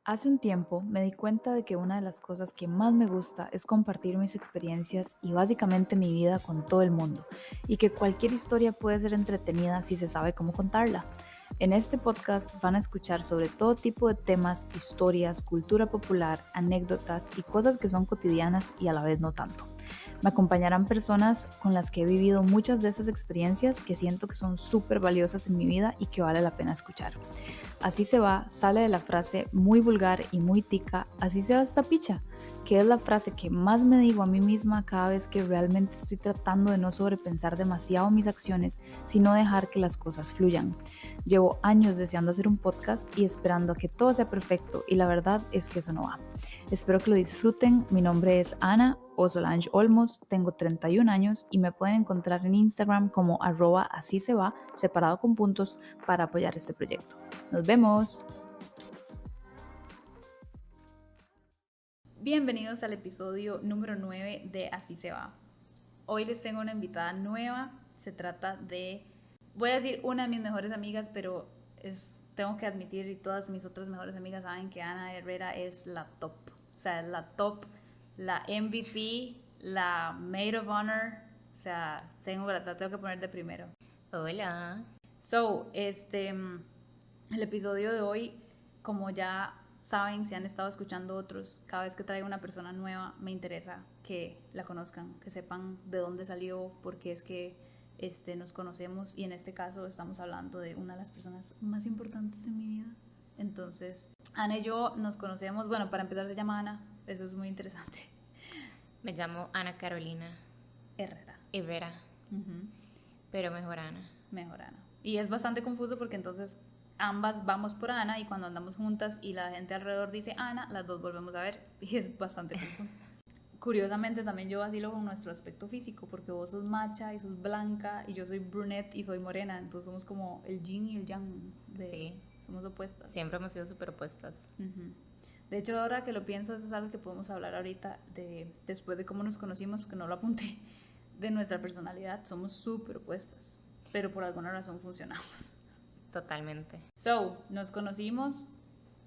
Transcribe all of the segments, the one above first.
Hace un tiempo me di cuenta de que una de las cosas que más me gusta es compartir mis experiencias y básicamente mi vida con todo el mundo, y que cualquier historia puede ser entretenida si se sabe cómo contarla. En este podcast van a escuchar sobre todo tipo de temas, historias, cultura popular, anécdotas y cosas que son cotidianas y a la vez no tanto. Me acompañarán personas con las que he vivido muchas de esas experiencias que siento que son súper valiosas en mi vida y que vale la pena escuchar. Así se va sale de la frase muy vulgar y muy tica, así se va esta picha, que es la frase que más me digo a mí misma cada vez que realmente estoy tratando de no sobrepensar demasiado mis acciones, sino dejar que las cosas fluyan. Llevo años deseando hacer un podcast y esperando a que todo sea perfecto, y la verdad es que eso no va. Espero que lo disfruten. Mi nombre es Ana o Solange Olmos, tengo 31 años y me pueden encontrar en Instagram como @así se va, separado con puntos, para apoyar este proyecto. Nos vemos. Bienvenidos al episodio número 9 de Así se va. Hoy les tengo una invitada nueva. Se trata de, voy a decir una de mis mejores amigas, pero tengo que admitir, y todas mis otras mejores amigas saben que Ana Herrera es la top. O sea, es la top, la MVP, la Maid of Honor. O sea, la tengo que poner de primero. Hola. El episodio de hoy, como ya saben, si han estado escuchando otros, cada vez que traigo una persona nueva, me interesa que la conozcan, que sepan de dónde salió, por qué es que nos conocemos, y en este caso estamos hablando de una de las personas más importantes en mi vida. Entonces, Ana y yo nos conocemos, bueno, para empezar se llama Ana, eso es muy interesante. Me llamo Ana Carolina Herrera. Uh-huh. Pero mejor Ana. Mejor Ana. Y es bastante confuso porque entonces ambas vamos por Ana, y cuando andamos juntas y la gente alrededor dice Ana, las dos volvemos a ver, y es bastante confuso. Curiosamente también yo vacilo con nuestro aspecto físico, porque vos sos macha y sos blanca y yo soy brunette y soy morena, entonces somos como el yin y el yang Sí. Somos opuestas. Siempre hemos sido súper opuestas. Uh-huh. De hecho, ahora que lo pienso, eso es algo que podemos hablar ahorita, después de cómo nos conocimos, porque no lo apunté, de nuestra personalidad. Somos súper opuestas, pero por alguna razón funcionamos. Totalmente. Nos conocimos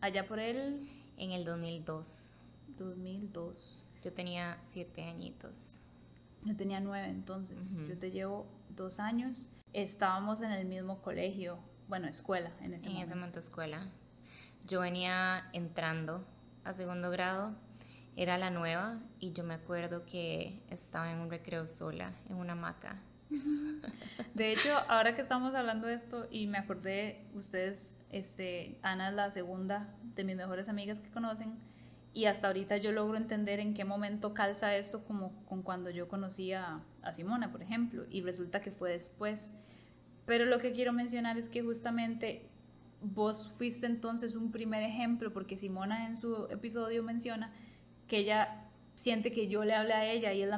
allá por el En el 2002. 2002. Yo tenía 7 añitos. Yo tenía 9 entonces. Uh-huh. Yo te llevo 2 años. Estábamos en el mismo colegio, bueno, escuela en ese momento. En ese momento escuela. Yo venía entrando a segundo grado. Era la nueva y yo me acuerdo que estaba en un recreo sola, en una hamaca. De hecho, ahora que estamos hablando de esto y me acordé, ustedes, Ana es la segunda de mis mejores amigas que conocen, y hasta ahorita yo logro entender en qué momento calza eso como con cuando yo conocí a Simona, por ejemplo, y resulta que fue después. Pero lo que quiero mencionar es que justamente vos fuiste entonces un primer ejemplo, porque Simona en su episodio menciona que ella siente que yo le hablé a ella, y es la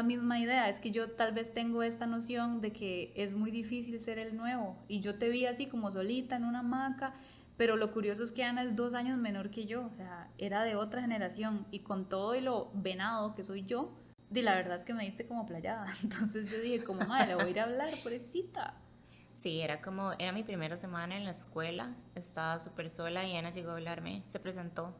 misma idea. Es que yo tal vez tengo esta noción de que es muy difícil ser el nuevo, y yo te vi así como solita en una hamaca, pero lo curioso es que Ana es 2 años menor que yo, o sea, era de otra generación, y con todo y lo venado que soy yo, la verdad es que me diste como playada. Entonces yo dije, como madre, le voy a ir a hablar, pobrecita. Sí, era mi primera semana en la escuela, estaba súper sola y Ana llegó a hablarme, se presentó,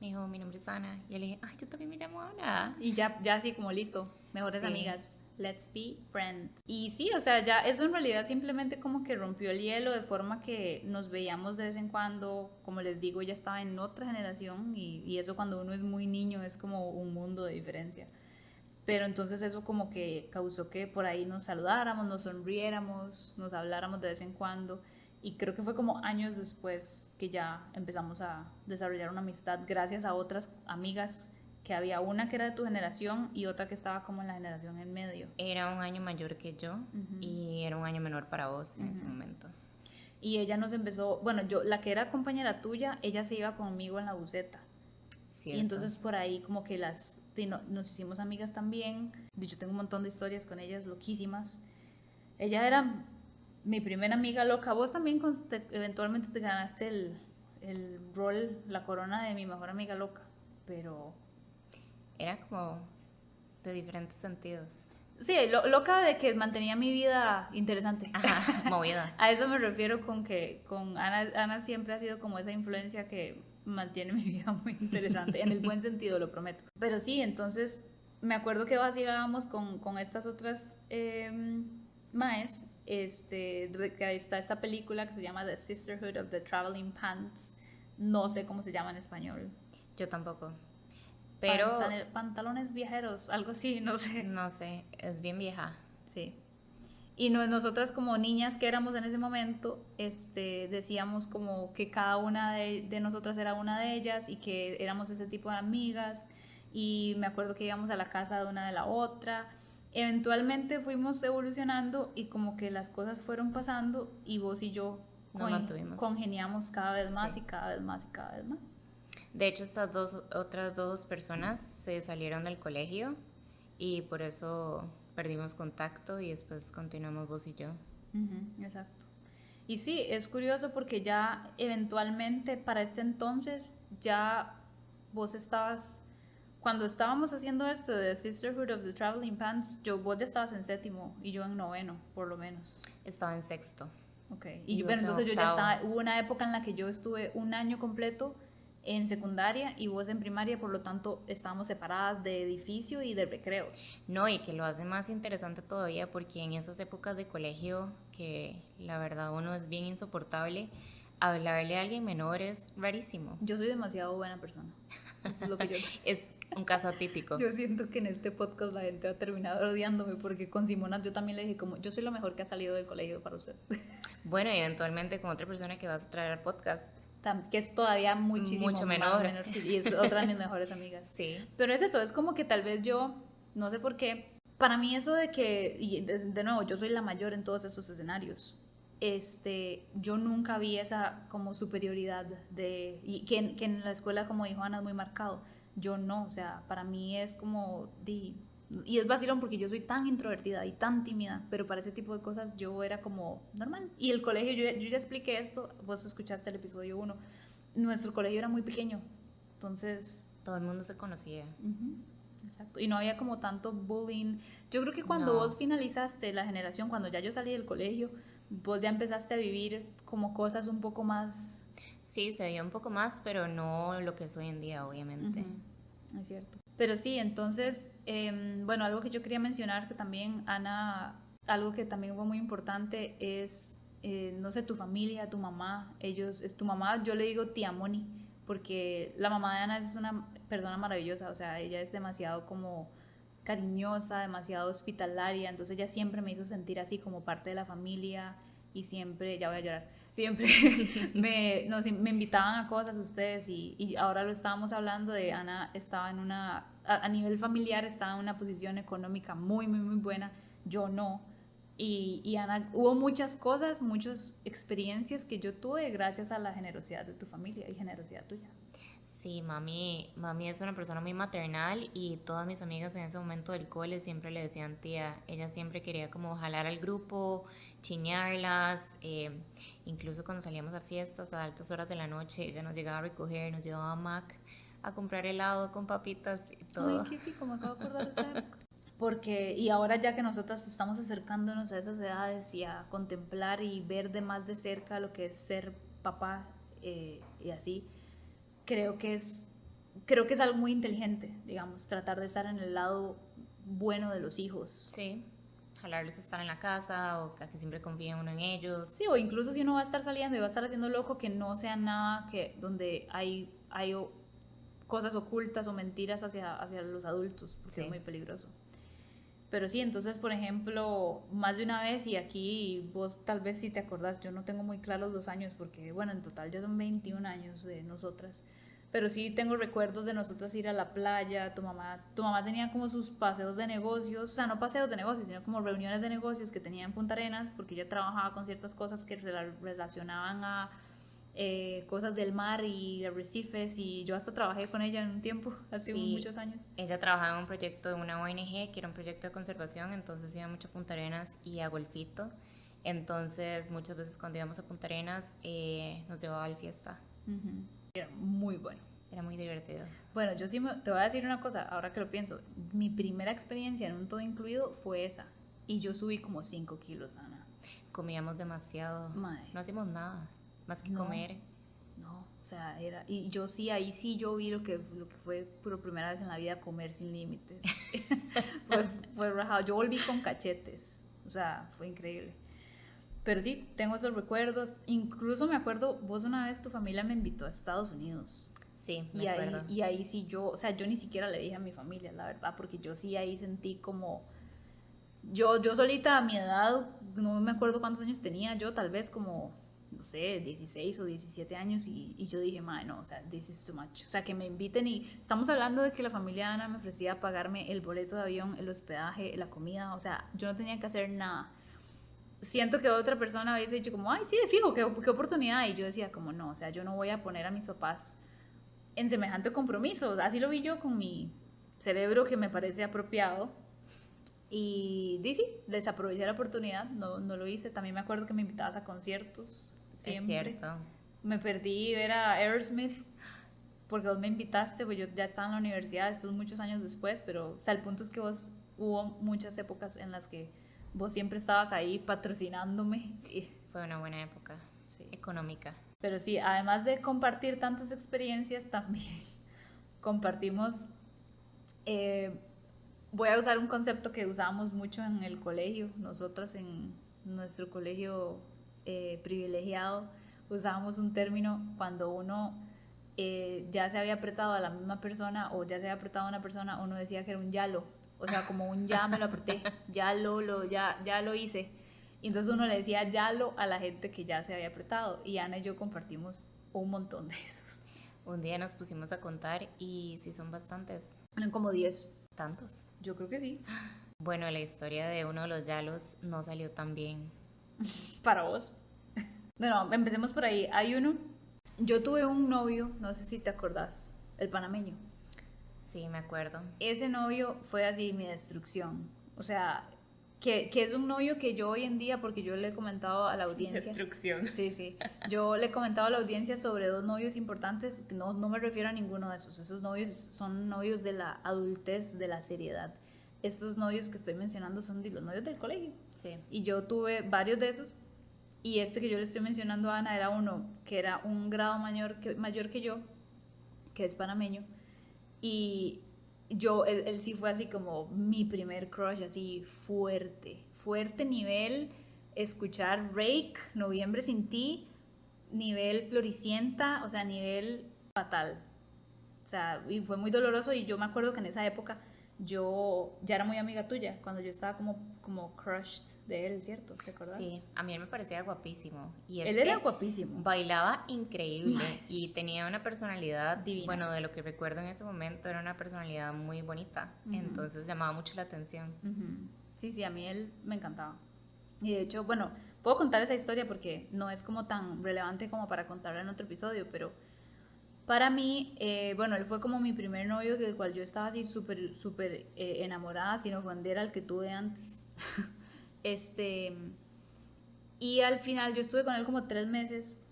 me dijo, mi nombre es Ana, y yo le dije, ay, yo también me llamo Ana. Y ya así como listo, mejores Sí. amigas, let's be friends. Y sí, o sea, ya eso en realidad simplemente como que rompió el hielo, de forma que nos veíamos de vez en cuando. Como les digo, ella estaba en otra generación, y eso cuando uno es muy niño es como un mundo de diferencia. Pero entonces eso como que causó que por ahí nos saludáramos, nos sonriéramos, nos habláramos de vez en cuando. Y creo que fue como años después que ya empezamos a desarrollar una amistad gracias a otras amigas, que había una que era de tu generación y otra que estaba como en la generación en medio. Era un año mayor que yo y era un año menor para vos en ese momento. Y ella nos empezó, bueno, yo, la que era compañera tuya, ella se iba conmigo en la buseta. Cierto. Y entonces por ahí como que nos hicimos amigas también. Yo tengo un montón de historias con ellas loquísimas. Ella era mi primera amiga loca. Vos también eventualmente te ganaste el rol, la corona de mi mejor amiga loca. Pero Era como de diferentes sentidos. Sí, loca de que mantenía mi vida interesante. Ajá, movida. A eso me refiero con que con Ana siempre ha sido como esa influencia que mantiene mi vida muy interesante, en el buen sentido, lo prometo. Pero sí, entonces me acuerdo que vacilábamos con estas otras maes, que está esta película que se llama The Sisterhood of the Traveling Pants, no sé cómo se llama en español. Yo tampoco. Pero, Pantalones viajeros, algo así, no sé. no sé, es bien vieja. Sí. Y nosotras como niñas que éramos en ese momento, decíamos como que cada una de nosotras era una de ellas y que éramos ese tipo de amigas. Y me acuerdo que íbamos a la casa de una de la otra. Eventualmente fuimos evolucionando y como que las cosas fueron pasando y vos y yo Nos mantuvimos. congeniamos cada vez más Sí. y cada vez más y cada vez más. De hecho, estas otras dos personas se salieron del colegio y por eso perdimos contacto y después continuamos vos y yo. Exacto. Y sí, es curioso porque ya eventualmente para este entonces ya vos estabas, cuando estábamos haciendo esto de Sisterhood of the Traveling Pants, vos ya estabas en séptimo y yo en noveno, por lo menos. Estaba en sexto. Ok. Y Bueno, vos en entonces yo ya octavo. estaba, hubo una época en la que yo estuve un año completo en secundaria y vos en primaria, por lo tanto estábamos separadas de edificio y de recreos. No, y que lo hace más interesante todavía porque en esas épocas de colegio, que la verdad uno es bien insoportable, hablarle a alguien menor es rarísimo. Yo soy demasiado buena persona. Eso es lo que yo... Es un caso atípico. Yo siento que en este podcast la gente va a terminar odiándome porque con Simona yo también le dije como yo soy lo mejor que ha salido del colegio para usted. Bueno, y eventualmente con otra persona que vas a traer al podcast. Que es todavía muchísimo Mucho menor. y es otra de mis mejores amigas. Sí. Pero es eso, es como que tal vez yo, no sé por qué, para mí eso de que, y de nuevo, yo soy la mayor en todos esos escenarios. Yo nunca vi esa como superioridad y que en la escuela, como dijo Ana, es muy marcado. Yo no, o sea, para mí es como, y es vacilón porque yo soy tan introvertida y tan tímida, pero para ese tipo de cosas yo era como normal. Y el colegio, yo ya expliqué esto, vos escuchaste el episodio 1, nuestro colegio era muy pequeño, entonces... Todo el mundo se conocía. Exacto, y no había como tanto bullying. Yo creo que cuando No. vos finalizaste la generación, cuando ya yo salí del colegio, vos ya empezaste a vivir como cosas un poco más... Sí, se veía un poco más, pero no lo que es hoy en día, obviamente. Es cierto. Pero sí, entonces, bueno, algo que yo quería mencionar que también, Ana, algo que también fue muy importante es, no sé, tu familia, tu mamá, tu mamá, yo le digo tía Moni, porque la mamá de Ana es una persona maravillosa, o sea, ella es demasiado como cariñosa, demasiado hospitalaria, entonces ella siempre me hizo sentir así como parte de la familia y siempre, ya voy a llorar, siempre me invitaban a cosas ustedes y ahora lo estábamos hablando de Ana estaba en a nivel familiar estaba en una posición económica muy, muy, muy buena, yo no. Y Ana, hubo muchas cosas, muchas experiencias que yo tuve gracias a la generosidad de tu familia y generosidad tuya. Sí, mami es una persona muy maternal y todas mis amigas en ese momento del cole siempre le decían tía. Ella siempre quería como jalar al grupo, chinearlas, incluso cuando salíamos a fiestas a altas horas de la noche, ella nos llegaba a recoger, nos llevaba a Mac a comprar helado con papitas y todo. Ay, qué pico, me acabo de acordar de esa época. Porque, y ahora ya que nosotras estamos acercándonos a esas edades y a contemplar y ver de más de cerca lo que es ser papá y así, creo que es algo muy inteligente, digamos, tratar de estar en el lado bueno de los hijos. Sí, jalarles a estar en la casa o a que siempre confíe uno en ellos. Sí, o incluso si uno va a estar saliendo y va a estar haciendo loco, que no sea nada donde hay cosas ocultas o mentiras hacia los adultos, porque es muy peligroso. Pero sí, entonces, por ejemplo, más de una vez, y aquí vos tal vez si te acordás, yo no tengo muy claros los años, porque bueno, en total ya son 21 años de nosotras, pero sí tengo recuerdos de nosotras ir a la playa, tu mamá tenía como sus paseos de negocios, o sea, no paseos de negocios, sino como reuniones de negocios que tenía en Punta Arenas, porque ella trabajaba con ciertas cosas que relacionaban a cosas del mar y arrecifes, y yo hasta trabajé con ella en un tiempo, hace muchos años. Ella trabajaba en un proyecto de una ONG que era un proyecto de conservación, entonces iba mucho a Punta Arenas y a Golfito. Entonces muchas veces cuando íbamos a Punta Arenas nos llevaba a la fiesta. Era muy bueno. Era muy divertido. Bueno, yo sí te voy a decir una cosa, ahora que lo pienso. Mi primera experiencia en un todo incluido fue esa. Y yo subí como 5 kilos, Ana. Comíamos demasiado. Mae, No hacíamos nada más que no, comer. no, o sea, era... Y yo sí, ahí sí yo vi lo que fue por primera vez en la vida comer sin límites. fue rajado. Yo volví con cachetes, o sea, fue increíble. Pero sí, tengo esos recuerdos. Incluso me acuerdo, vos una vez tu familia me invitó a Estados Unidos. Sí, Y me ahí, acuerdo. y ahí sí yo, o sea, yo ni siquiera le dije a mi familia, la verdad, porque yo sí ahí sentí como, yo solita a mi edad, no me acuerdo cuántos años tenía, yo tal vez como, no sé, 16 o 17 años, y yo dije, madre, no, o sea, this is too much. O sea, que me inviten y estamos hablando de que la familia de Ana me ofrecía pagarme el boleto de avión, el hospedaje, la comida, o sea, yo no tenía que hacer nada. Siento que otra persona hubiese dicho como, ay, sí, de fijo, qué oportunidad. Y yo decía como, no, o sea, yo no voy a poner a mis papás en semejante compromiso. Así lo vi yo con mi cerebro que me parece apropiado. Y sí, desaproveché la oportunidad, no lo hice. También me acuerdo que me invitabas a conciertos, Es siempre. cierto. Me perdí ver a Aerosmith porque vos me invitaste, pues yo ya estaba en la universidad, esto es muchos años después, pero o sea, el punto es que vos hubo muchas épocas en las que vos siempre estabas ahí patrocinándome. Fue una buena época. Sí. Económica. Pero sí, además de compartir tantas experiencias, también compartimos, eh, voy a usar un concepto que usábamos mucho en el colegio, nosotras en nuestro colegio privilegiado, usábamos un término cuando uno ya se había apretado a la misma persona o ya se había apretado a una persona, uno decía que era un yalo, o sea, como un ya me lo apreté, ya lo hice. Y entonces uno le decía yalo a la gente que ya se había apretado. Y Ana y yo compartimos un montón de esos. Un día nos pusimos a contar y sí son bastantes. Eran como 10. ¿Tantos? Yo creo que sí. Bueno, la historia de uno de los Yalos no salió tan bien. Para vos. Bueno, empecemos por ahí. Hay uno. Yo tuve un novio, no sé si te acordás, el panameño. Sí, me acuerdo. Ese novio fue así mi destrucción. O sea, que es un novio que yo hoy en día, porque yo le he comentado a la audiencia. Destrucción. Sí, sí. Yo le he comentado a la audiencia sobre dos novios importantes. No me refiero a ninguno de esos. Esos novios son novios de la adultez, de la seriedad. Estos novios que estoy mencionando son de los novios del colegio. Sí. Y yo tuve varios de esos. Y este que yo le estoy mencionando a Ana era uno que era un grado mayor que yo, que es panameño. Y él sí fue así como mi primer crush, así fuerte nivel, escuchar Rake, Noviembre sin ti, nivel Floricienta, o sea, nivel fatal. O sea, y fue muy doloroso y yo me acuerdo que en esa época yo ya era muy amiga tuya, cuando yo estaba como crushed de él, ¿cierto? ¿Te acuerdas? Sí, a mí él me parecía guapísimo. Y es Él que era guapísimo. bailaba increíble Nice. y tenía una personalidad, Divina. bueno, de lo que recuerdo en ese momento, era una personalidad muy bonita. Entonces llamaba mucho la atención. Sí, sí, a mí él me encantaba. Y de hecho, bueno, puedo contar esa historia porque no es como tan relevante como para contarla en otro episodio, pero para mí, bueno, él fue como mi primer novio del cual yo estaba así súper enamorada, sin ofender al que tuve antes. Este, y al final yo estuve con él como 3 meses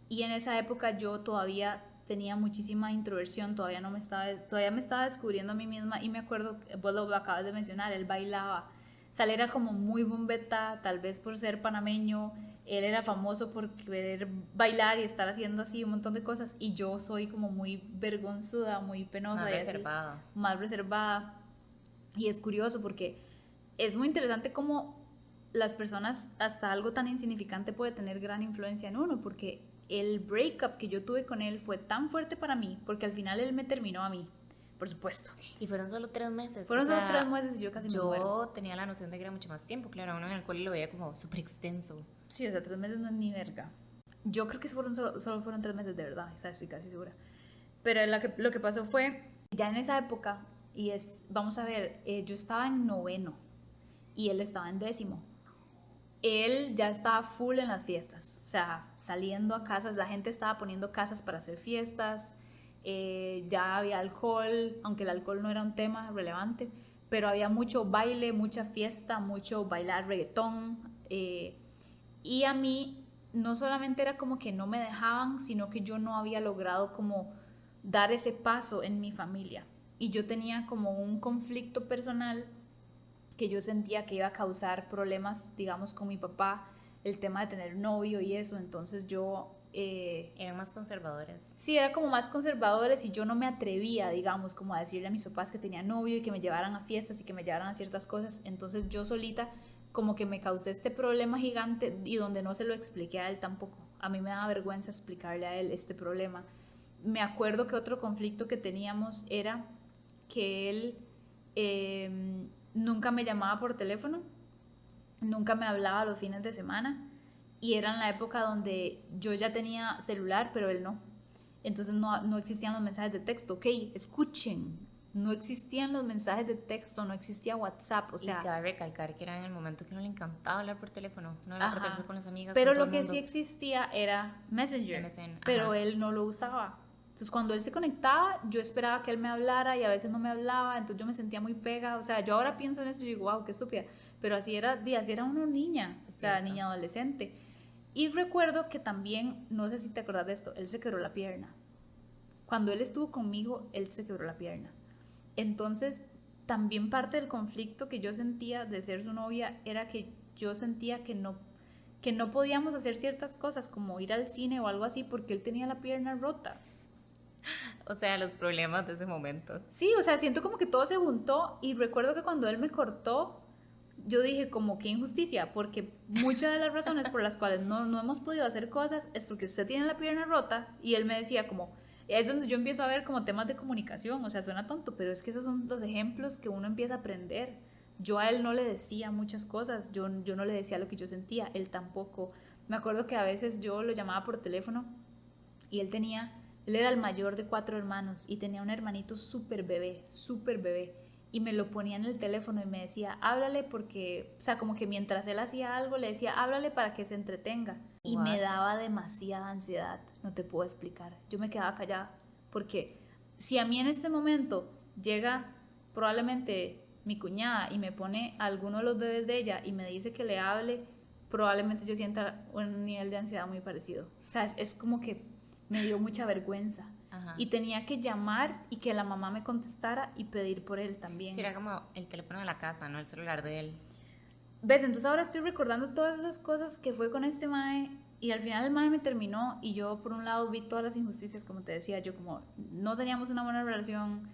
y en esa época yo todavía tenía muchísima introversión, todavía me estaba descubriendo a mí misma y me acuerdo, vos lo acabas de mencionar, él bailaba, o sea, él era como muy bombeta, tal vez por ser panameño, él era famoso por querer bailar y estar haciendo así un montón de cosas y yo soy como muy vergonzuda, muy penosa. Más y así, reservada. más reservada. Y es curioso porque es muy interesante cómo las personas, hasta algo tan insignificante puede tener gran influencia en uno, porque el breakup que yo tuve con él fue tan fuerte para mí, porque al final él me terminó a mí, por supuesto. Y fueron solo 3 meses. Fueron o solo sea, 3 meses y yo casi me muero. Yo tenía la noción de que era mucho más tiempo, claro, uno en el cual lo veía como súper extenso. Sí, o sea, 3 meses no es ni verga. Yo creo que solo fueron 3 meses de verdad, o sea, estoy casi segura. Pero lo que pasó fue, ya en esa época, vamos a ver, yo estaba en noveno y él estaba en décimo. Él ya estaba full en las fiestas, o sea, saliendo a casas, la gente estaba poniendo casas para hacer fiestas, ya había alcohol, aunque el alcohol no era un tema relevante, pero había mucho baile, mucha fiesta, mucho bailar reggaetón, y a mí no solamente era como que no me dejaban, sino que yo no había logrado como dar ese paso en mi familia. Y yo tenía como un conflicto personal que yo sentía que iba a causar problemas, digamos, con mi papá, el tema de tener novio y eso. Entonces yo... Eran más conservadores. Sí, era como más conservadores y yo no me atrevía, digamos, como a decirle a mis papás que tenía novio y que me llevaran a fiestas y que me llevaran a ciertas cosas. Entonces yo solita como que me causé este problema gigante y donde no se lo expliqué a él tampoco. A mí me daba vergüenza explicarle a él este problema. Me acuerdo que otro conflicto que teníamos era que él nunca me llamaba por teléfono, nunca me hablaba los fines de semana y era en la época donde yo ya tenía celular, pero él no. Entonces no existían los mensajes de texto. Ok, escuchen, no existían los mensajes de texto, no existía WhatsApp, o sea... Y cabe recalcar que era en el momento que no le encantaba hablar por teléfono, no hablar por teléfono con las amigas, pero con todo lo que el mundo. sí existía era Messenger, MSN, pero él no lo usaba. Entonces cuando él se conectaba, yo esperaba que él me hablara y a veces no me hablaba, entonces yo me sentía muy pega. O sea, yo ahora pienso en eso y digo, wow, qué estúpida. Pero así era una niña, o sea, niña adolescente. Y recuerdo que también, no sé si te acordás de esto, él se quebró la pierna. Cuando él estuvo conmigo, él se quebró la pierna. Entonces, también parte del conflicto que yo sentía de ser su novia era que yo sentía que no podíamos hacer ciertas cosas como ir al cine o algo así porque él tenía la pierna rota. O sea, los problemas de ese momento. Sí, o sea, siento como que todo se juntó y recuerdo que cuando él me cortó, yo dije como qué injusticia, porque muchas de las razones por las cuales no hemos podido hacer cosas es porque usted tiene la pierna rota y él me decía como, es donde yo empiezo a ver como temas de comunicación, o sea, suena tonto, pero es que esos son los ejemplos que uno empieza a aprender. Yo a él no le decía muchas cosas, yo no le decía lo que yo sentía, él tampoco. Me acuerdo que a veces yo lo llamaba por teléfono y él era el mayor de 4 hermanos y tenía un hermanito súper bebé. Y me lo ponía en el teléfono y me decía, háblale porque, o sea, como que mientras él hacía algo le decía, háblale para que se entretenga. Y me daba demasiada ansiedad, no te puedo explicar. Yo me quedaba callada porque si a mí en este momento llega probablemente mi cuñada y me pone a alguno de los bebés de ella y me dice que le hable, probablemente yo sienta un nivel de ansiedad muy parecido. O sea, es como que me dio mucha vergüenza. Ajá. Y tenía que llamar y que la mamá me contestara y pedir por él también. Sí, era como el teléfono de la casa, no el celular de él. ¿Ves? Entonces ahora estoy recordando todas esas cosas que fue con este mae y al final el mae me terminó y yo por un lado vi todas las injusticias, como te decía, yo como no teníamos una buena relación,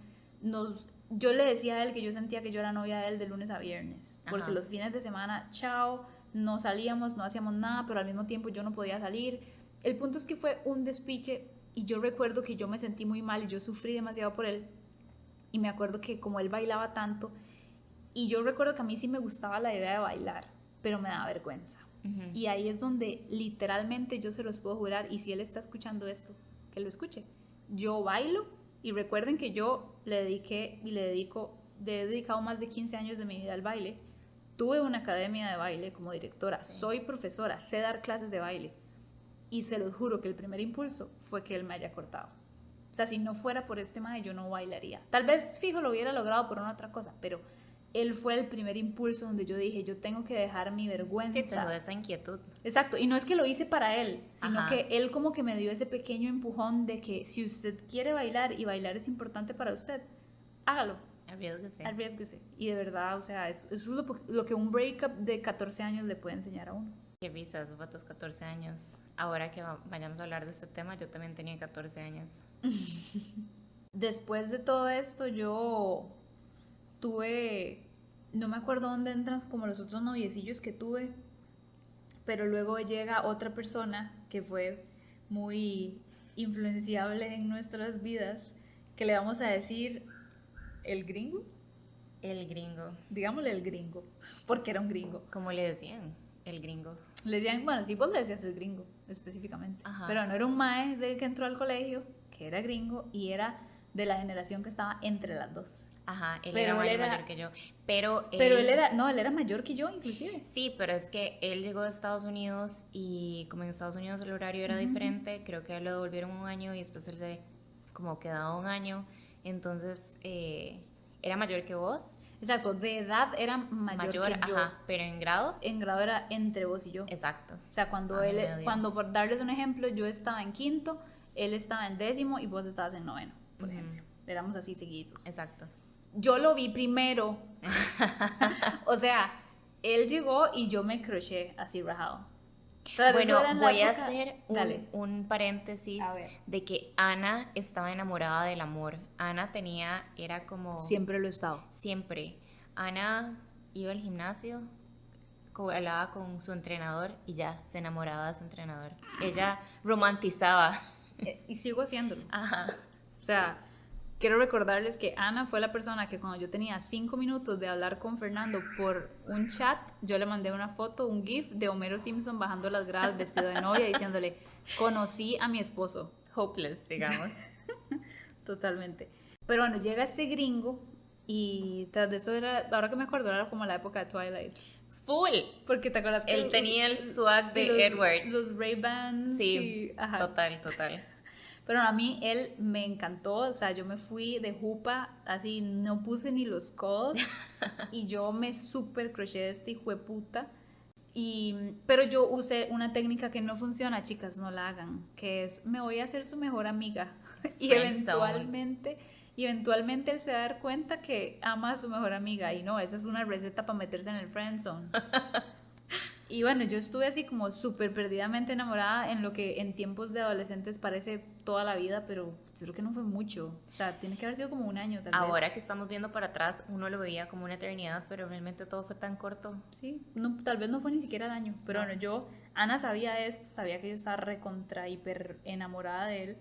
yo le decía a él que yo sentía que yo era novia de él de lunes a viernes, porque los fines de semana, chao, no salíamos, no hacíamos nada, pero al mismo tiempo yo no podía salir. El punto es que fue un despiche y yo recuerdo que yo me sentí muy mal y yo sufrí demasiado por él y me acuerdo que como él bailaba tanto y yo recuerdo que a mí sí me gustaba la idea de bailar, pero me daba vergüenza. Y ahí es donde literalmente yo se los puedo jurar y si él está escuchando esto, que lo escuche. Yo bailo y recuerden que yo le dediqué y le he dedicado más de 15 años de mi vida al baile. Tuve una academia de baile como directora, soy profesora, sé dar clases de baile. Y se los juro que el primer impulso fue que él me haya cortado. O sea, si no fuera por este mae, yo no bailaría. Tal vez, fijo, lo hubiera logrado por una otra cosa, pero él fue el primer impulso donde yo dije, yo tengo que dejar mi vergüenza. Sí, te dio esa inquietud. Exacto, y no es que lo hice para él, sino que él como que me dio ese pequeño empujón de que si usted quiere bailar y bailar es importante para usted, hágalo. Arriésguese. Y de verdad, o sea, eso es lo que un breakup de 14 años le puede enseñar a uno. Qué risa, eso fue a tus 14 años. Ahora que vayamos a hablar de este tema, yo también tenía 14 años. Después de todo esto, yo tuve, no me acuerdo dónde entran como los otros noviecillos que tuve, pero luego llega otra persona que fue muy influenciable en nuestras vidas, que le vamos a decir el gringo. El gringo. Digámosle el gringo, porque era un gringo. ¿Cómo le decían? El gringo. Le decían, bueno, sí, vos le decías el gringo, específicamente. Ajá. Pero no era un mae del que entró al colegio, que era gringo, y era de la generación que estaba entre las dos. Ajá, él era mayor que yo. Pero él era mayor que yo, inclusive. Sí, pero es que él llegó de Estados Unidos y como en Estados Unidos el horario era diferente, creo que a él lo devolvieron un año y después él se como quedaba un año. Entonces, ¿era mayor que vos? Exacto, de edad era mayor que yo. Ajá, pero en grado. En grado era entre vos y yo. Exacto. O sea, cuando por darles un ejemplo, yo estaba en quinto, él estaba en 10º y vos estabas en 9º. por ejemplo. Éramos así seguidos. Exacto. Yo lo vi primero. O sea, él llegó y yo me croché así rajado. Bueno, voy a hacer un paréntesis A ver. de que Ana estaba enamorada del amor. Ana era como... Siempre lo he estado. Siempre. Ana iba al gimnasio, hablaba con su entrenador y ya, se enamoraba de su entrenador. Ella romantizaba. Y sigo haciéndolo. Ajá. O sea, quiero recordarles que Ana fue la persona que cuando yo tenía 5 minutos de hablar con Fernando por un chat, yo le mandé una foto, un GIF de Homero Simpson bajando las gradas vestido de novia diciéndole, conocí a mi esposo. Hopeless, digamos. Totalmente. Pero bueno, llega este gringo y tras de eso era, ahora que me acuerdo, era como la época de Twilight. Full. Porque te acuerdas que él tenía el swag de Edward. Los Ray-Bans. Sí, ajá. total. Pero a mí él me encantó, o sea, yo me fui de jupa, así no puse ni los codos y yo me super croché de este hijo de puta. Pero yo usé una técnica que no funciona, chicas, no la hagan, que es me voy a hacer su mejor amiga y eventualmente él se va a dar cuenta que ama a su mejor amiga y no, esa es una receta para meterse en el friendzone. Y bueno, yo estuve así como súper perdidamente enamorada en lo que en tiempos de adolescentes parece toda la vida, pero creo que no fue mucho. O sea, tiene que haber sido como un año tal vez. Ahora que estamos viendo para atrás, uno lo veía como una eternidad, pero realmente todo fue tan corto. Sí, no, tal vez no fue ni siquiera el año, pero bueno, Ana sabía esto, sabía que yo estaba recontra hiper enamorada de él.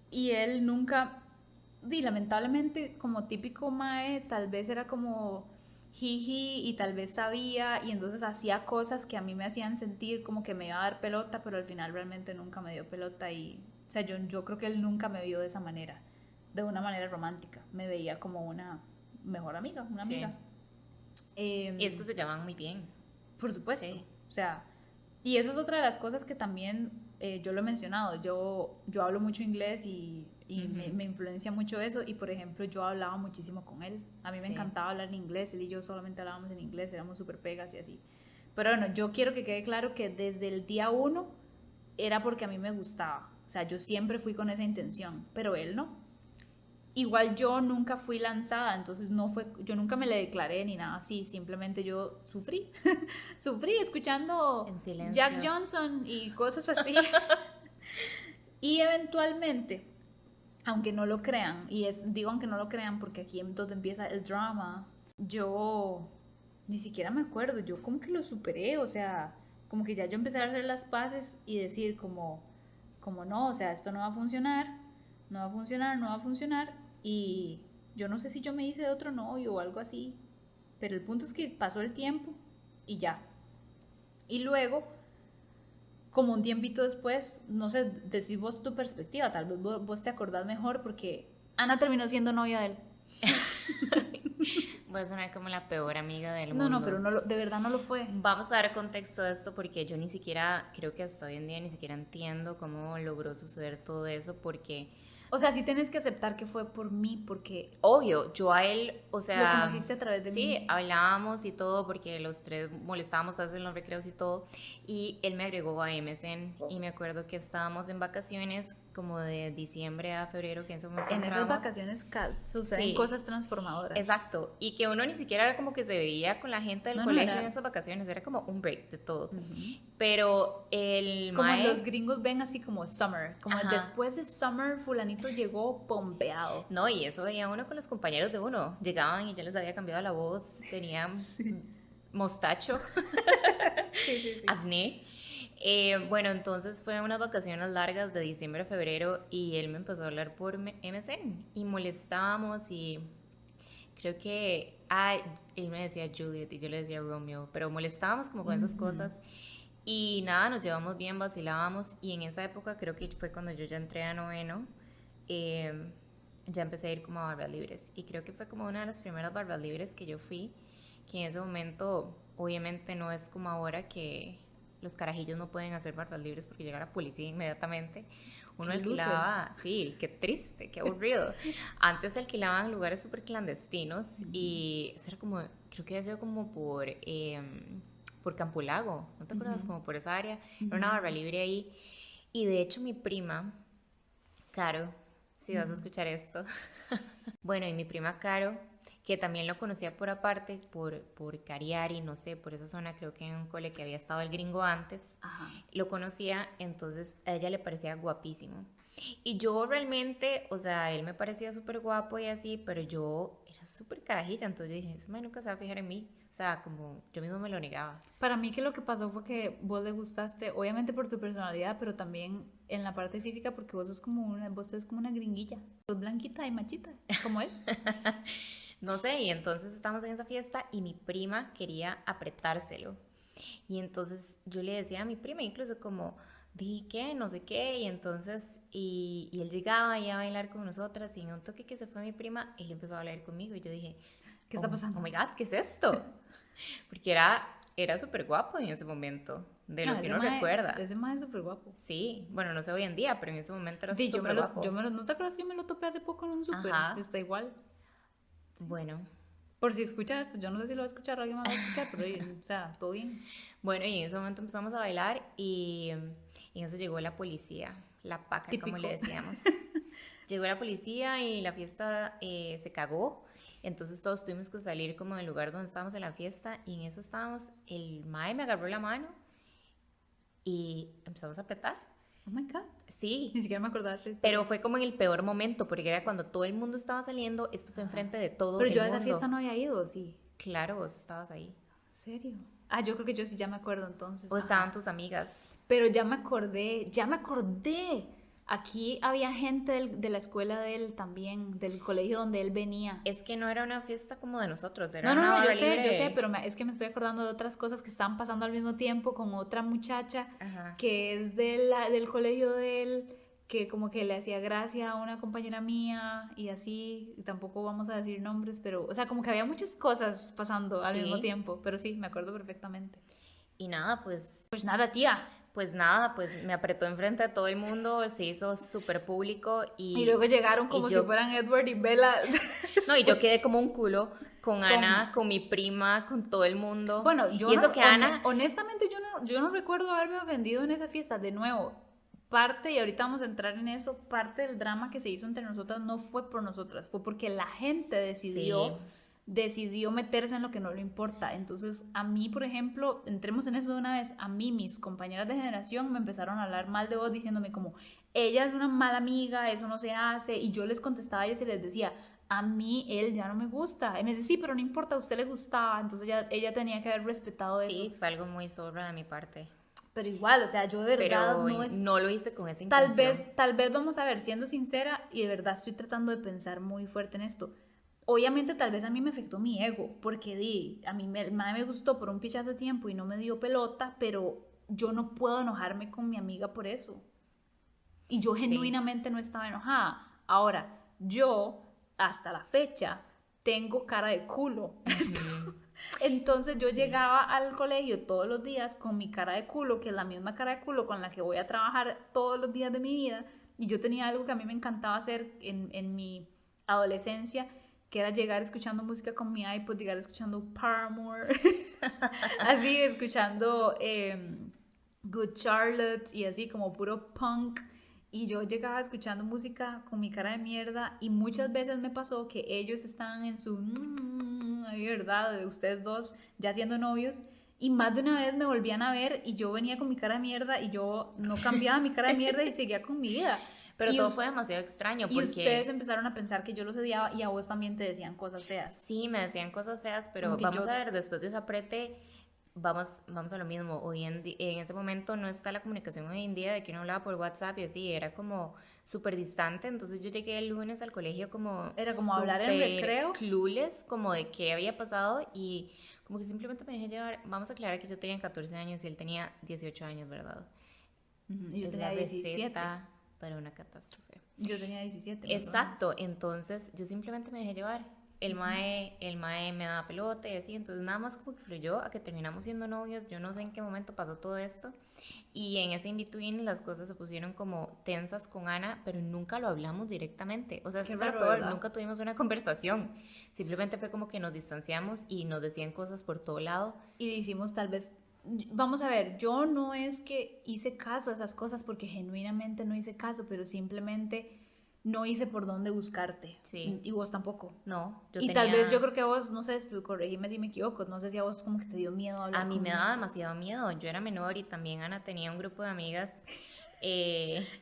Y él nunca, lamentablemente, como típico mae, tal vez era como jiji y tal vez sabía y entonces hacía cosas que a mí me hacían sentir como que me iba a dar pelota, pero al final realmente nunca me dio pelota y, o sea, yo creo que él nunca me vio de esa manera, de una manera romántica, me veía como una mejor amiga, una amiga. Y es que se llevan muy bien. Por supuesto, sí. O sea, y eso es otra de las cosas que también yo lo he mencionado, yo hablo mucho inglés y me influencia mucho eso y por ejemplo yo hablaba muchísimo con él, a mí me encantaba hablar en inglés, él y yo solamente hablábamos en inglés, éramos súper pegas y así, pero bueno, yo quiero que quede claro que desde el día 1 era porque a mí me gustaba, o sea, yo siempre fui con esa intención, pero él no. Igual yo nunca fui lanzada, entonces yo nunca me le declaré ni nada así, simplemente yo sufrí escuchando Jack Johnson y cosas así. Y eventualmente, aunque no lo crean, digo aunque no lo crean porque aquí es donde empieza el drama, yo ni siquiera me acuerdo, yo como que lo superé, o sea, como que ya yo empecé a hacer las paces y decir como no, o sea, esto no va a funcionar, y yo no sé si yo me hice de otro novio o algo así, pero el punto es que pasó el tiempo y ya. Y luego, como un tiempito después, no sé, decís vos tu perspectiva, tal vez vos te acordás mejor porque Ana terminó siendo novia de él. Voy a sonar como la peor amiga del mundo. No, pero de verdad no lo fue. Vamos a dar contexto a esto porque yo ni siquiera, creo que hasta hoy en día ni siquiera entiendo cómo logró suceder todo eso porque... O sea, sí tienes que aceptar que fue por mí, porque... Obvio, yo a él, o sea... Lo conociste a través de mí. Sí, hablábamos y todo, porque los tres molestábamos a veces en los recreos y todo, y él me agregó a MSN, y me acuerdo que estábamos en vacaciones como de diciembre a febrero, que en ese momento en esas vacaciones suceden cosas transformadoras. Exacto, y que uno ni siquiera era como que se veía con la gente del colegio en esas vacaciones, era como un break de todo. Pero el como los gringos ven así como summer, como después de summer fulanito llegó pompeado. No, y eso veía uno con los compañeros de uno, llegaban y ya les había cambiado la voz, tenían mostacho, acné. Bueno, entonces fue unas vacaciones largas de diciembre a febrero y él me empezó a hablar por MSN y molestábamos y creo que él me decía Juliet y yo le decía Romeo, pero molestábamos como con esas cosas y nada, nos llevamos bien, vacilábamos y en esa época creo que fue cuando yo ya entré a noveno, ya empecé a ir como a barras libres y creo que fue como una de las primeras barras libres que yo fui, que en ese momento obviamente no es como ahora que los carajillos no pueden hacer barras libres porque llega la policía inmediatamente. Uno alquilaba, sí, qué triste, qué aburrido. Antes se alquilaban lugares súper clandestinos y eso era como, creo que había sido como por Campolago, ¿no te acuerdas? Como por esa área, era una barra libre ahí. Y de hecho mi prima, Caro, si vas a escuchar esto. Bueno, y mi prima Caro, que también lo conocía por aparte, por Cariari, no sé, por esa zona, creo que en un cole que había estado el gringo antes, Ajá. lo conocía, entonces a ella le parecía guapísimo. Y yo realmente, o sea, él me parecía súper guapo y así, pero yo era súper carajita, entonces yo dije, ese man nunca se va a fijar en mí. O sea, como yo mismo me lo negaba. Para mí que lo que pasó fue que vos le gustaste, obviamente por tu personalidad, pero también en la parte física, porque vos sos como una gringuilla. Sos blanquita y machita, como él. No sé, y entonces estamos en esa fiesta y mi prima quería apretárselo. Y entonces yo le decía a mi prima incluso como, di qué, no sé qué, y entonces, y él llegaba y a bailar con nosotras y en un toque que se fue mi prima, él empezó a bailar conmigo y yo dije, ¿Qué oh, está pasando? oh my God, ¿qué es esto? Porque era súper guapo en ese momento, de No, lo que uno recuerda. ese mae es súper guapo. Sí, bueno, no sé hoy en día, pero en ese momento era Di, súper guapo. ¿no te acuerdas que yo me lo topé hace poco en un súper? Ajá, Está igual. bueno. Por si escucha esto, yo no sé si lo va a escuchar o alguien más va a escuchar, pero o sea, todo bien. Bueno, y en ese momento empezamos a bailar y en eso llegó la policía, la paca, como le Típico. decíamos. Llegó la policía y la fiesta se cagó, entonces todos tuvimos que salir como del lugar donde estábamos en la fiesta y en eso estábamos, el mae me agarró la mano y empezamos a apretar. Oh my God. Sí, Ni siquiera me acordaba de esta historia. pero fue como en el peor momento, porque era cuando todo el mundo estaba saliendo, esto fue enfrente de todo Pero el yo a mundo. esa fiesta no había ido, sí. Claro, vos estabas ahí. ¿En serio? Ah, yo creo que yo sí ya me acuerdo entonces. O Ajá. estaban tus amigas. Pero ya me acordé, ya me acordé. Aquí había gente de la escuela de él también, del colegio donde él venía. Es que no era una fiesta como de nosotros, era No, no, una no, barra yo libre. sé, pero es que me estoy acordando de otras cosas que estaban pasando al mismo tiempo con otra muchacha Ajá. que es del colegio de él, que como que le hacía gracia a una compañera mía y así, y tampoco vamos a decir nombres, pero, o sea, como que había muchas cosas pasando al mismo Sí. tiempo, pero sí, me acuerdo perfectamente. Y nada, pues Pues nada, tía. nada, pues me apretó enfrente de todo el mundo, se hizo súper público Y luego llegaron como si yo, fueran Edward y Bella. no, y yo quedé como un culo con Ana, con mi prima, con todo el mundo. Bueno, y eso que Ana, honestamente yo no recuerdo haberme ofendido en esa fiesta. De nuevo, parte, y ahorita vamos a entrar en eso, parte del drama que se hizo entre nosotras no fue por nosotras, fue porque la gente sí, decidió meterse en lo que no le importa. Entonces, a mí, por ejemplo, entremos en eso de una vez, a mí mis compañeras de generación me empezaron a hablar mal de vos diciéndome como, ella es una mala amiga, eso no se hace, y yo les contestaba a ellos y les decía, a mí él ya no me gusta. Y me dice, sí, pero no importa, a usted le gustaba. Entonces ella tenía que haber respetado sí, eso. fue algo muy zorra de mi parte. Pero igual, o sea, yo de verdad Pero no es... no lo hice con esa intención. Tal vez vamos a ver, siendo sincera, y de verdad estoy tratando de pensar muy fuerte en esto. Obviamente tal vez a mí me afectó mi ego, porque a mí me gustó por un pichazo de tiempo y no me dio pelota, pero yo no puedo enojarme con mi amiga por eso. Y yo Sí. genuinamente no estaba enojada. Ahora, yo, hasta la fecha, tengo cara de culo. Entonces yo llegaba al colegio todos los días con mi cara de culo, que es la misma cara de culo con la que voy a trabajar todos los días de mi vida. Y yo tenía algo que a mí me encantaba hacer en mi adolescencia, que era llegar escuchando música con mi iPod, llegar escuchando Paramore, así, escuchando Good Charlotte y así como puro punk. Y yo llegaba escuchando música con mi cara de mierda y muchas veces me pasó que ellos estaban en su... Ay, ¿verdad? De ustedes dos ya siendo novios. Y más de una vez me volvían a ver y yo venía con mi cara de mierda y yo no cambiaba mi cara de mierda y seguía con mi vida. Pero y todo fue demasiado extraño y porque... ustedes empezaron a pensar que yo los odiaba y a vos también te decían cosas feas. Sí, me decían cosas feas, pero Como que vamos yo- a ver, después de ese aprete, vamos a lo mismo. En ese momento no está la comunicación hoy en día de que uno hablaba por WhatsApp y así, era como súper distante. Entonces yo llegué el lunes al colegio como Era como hablar en súper recreo. clueless, como de qué había pasado y como que simplemente me dejé llevar. Vamos a aclarar que yo tenía 14 años y él tenía 18 años, ¿verdad? Y yo Es tenía la 17. receta para una catástrofe. Yo tenía 17. más o menos. Exacto, entonces yo simplemente me dejé llevar. El mae me daba pelota y así, entonces nada más como que fluyó a que terminamos siendo novios. Yo no sé en qué momento pasó todo esto. Y en ese in-between las cosas se pusieron como tensas con Ana, pero nunca lo hablamos directamente. O sea, Qué eso fue lo raro, peor, ¿verdad? nunca tuvimos una conversación. Simplemente fue como que nos distanciamos y nos decían cosas por todo lado. Y le hicimos tal vez, vamos a ver, yo no es que hice caso a esas cosas porque genuinamente no hice caso, pero simplemente no hice por dónde buscarte. Sí. Y vos tampoco. No, yo Y tenía... tal vez yo creo que a vos, no sé, corregime si me equivoco, no sé si a vos como que te dio miedo hablar A mí me conmigo. daba demasiado miedo. Yo era menor y también Ana tenía un grupo de amigas.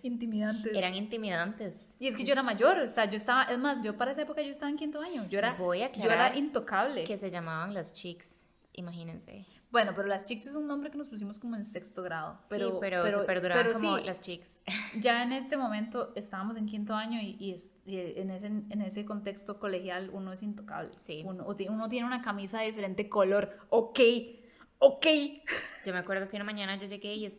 Intimidantes. Eran intimidantes. Y es que yo era mayor, o sea, yo estaba, es más, yo para esa época yo estaba en 5º año, Voy a yo era aclarar intocable. que se llamaban las chicks, imagínense. Bueno, pero las chicks es un nombre que nos pusimos como en 6º grado. Pero, sí, pero se perduraban como sí, las chicks. Ya en este momento estábamos en 5º año y en ese contexto colegial uno es intocable. Sí. Uno tiene una camisa de diferente color, ok. Yo me acuerdo que una mañana yo llegué y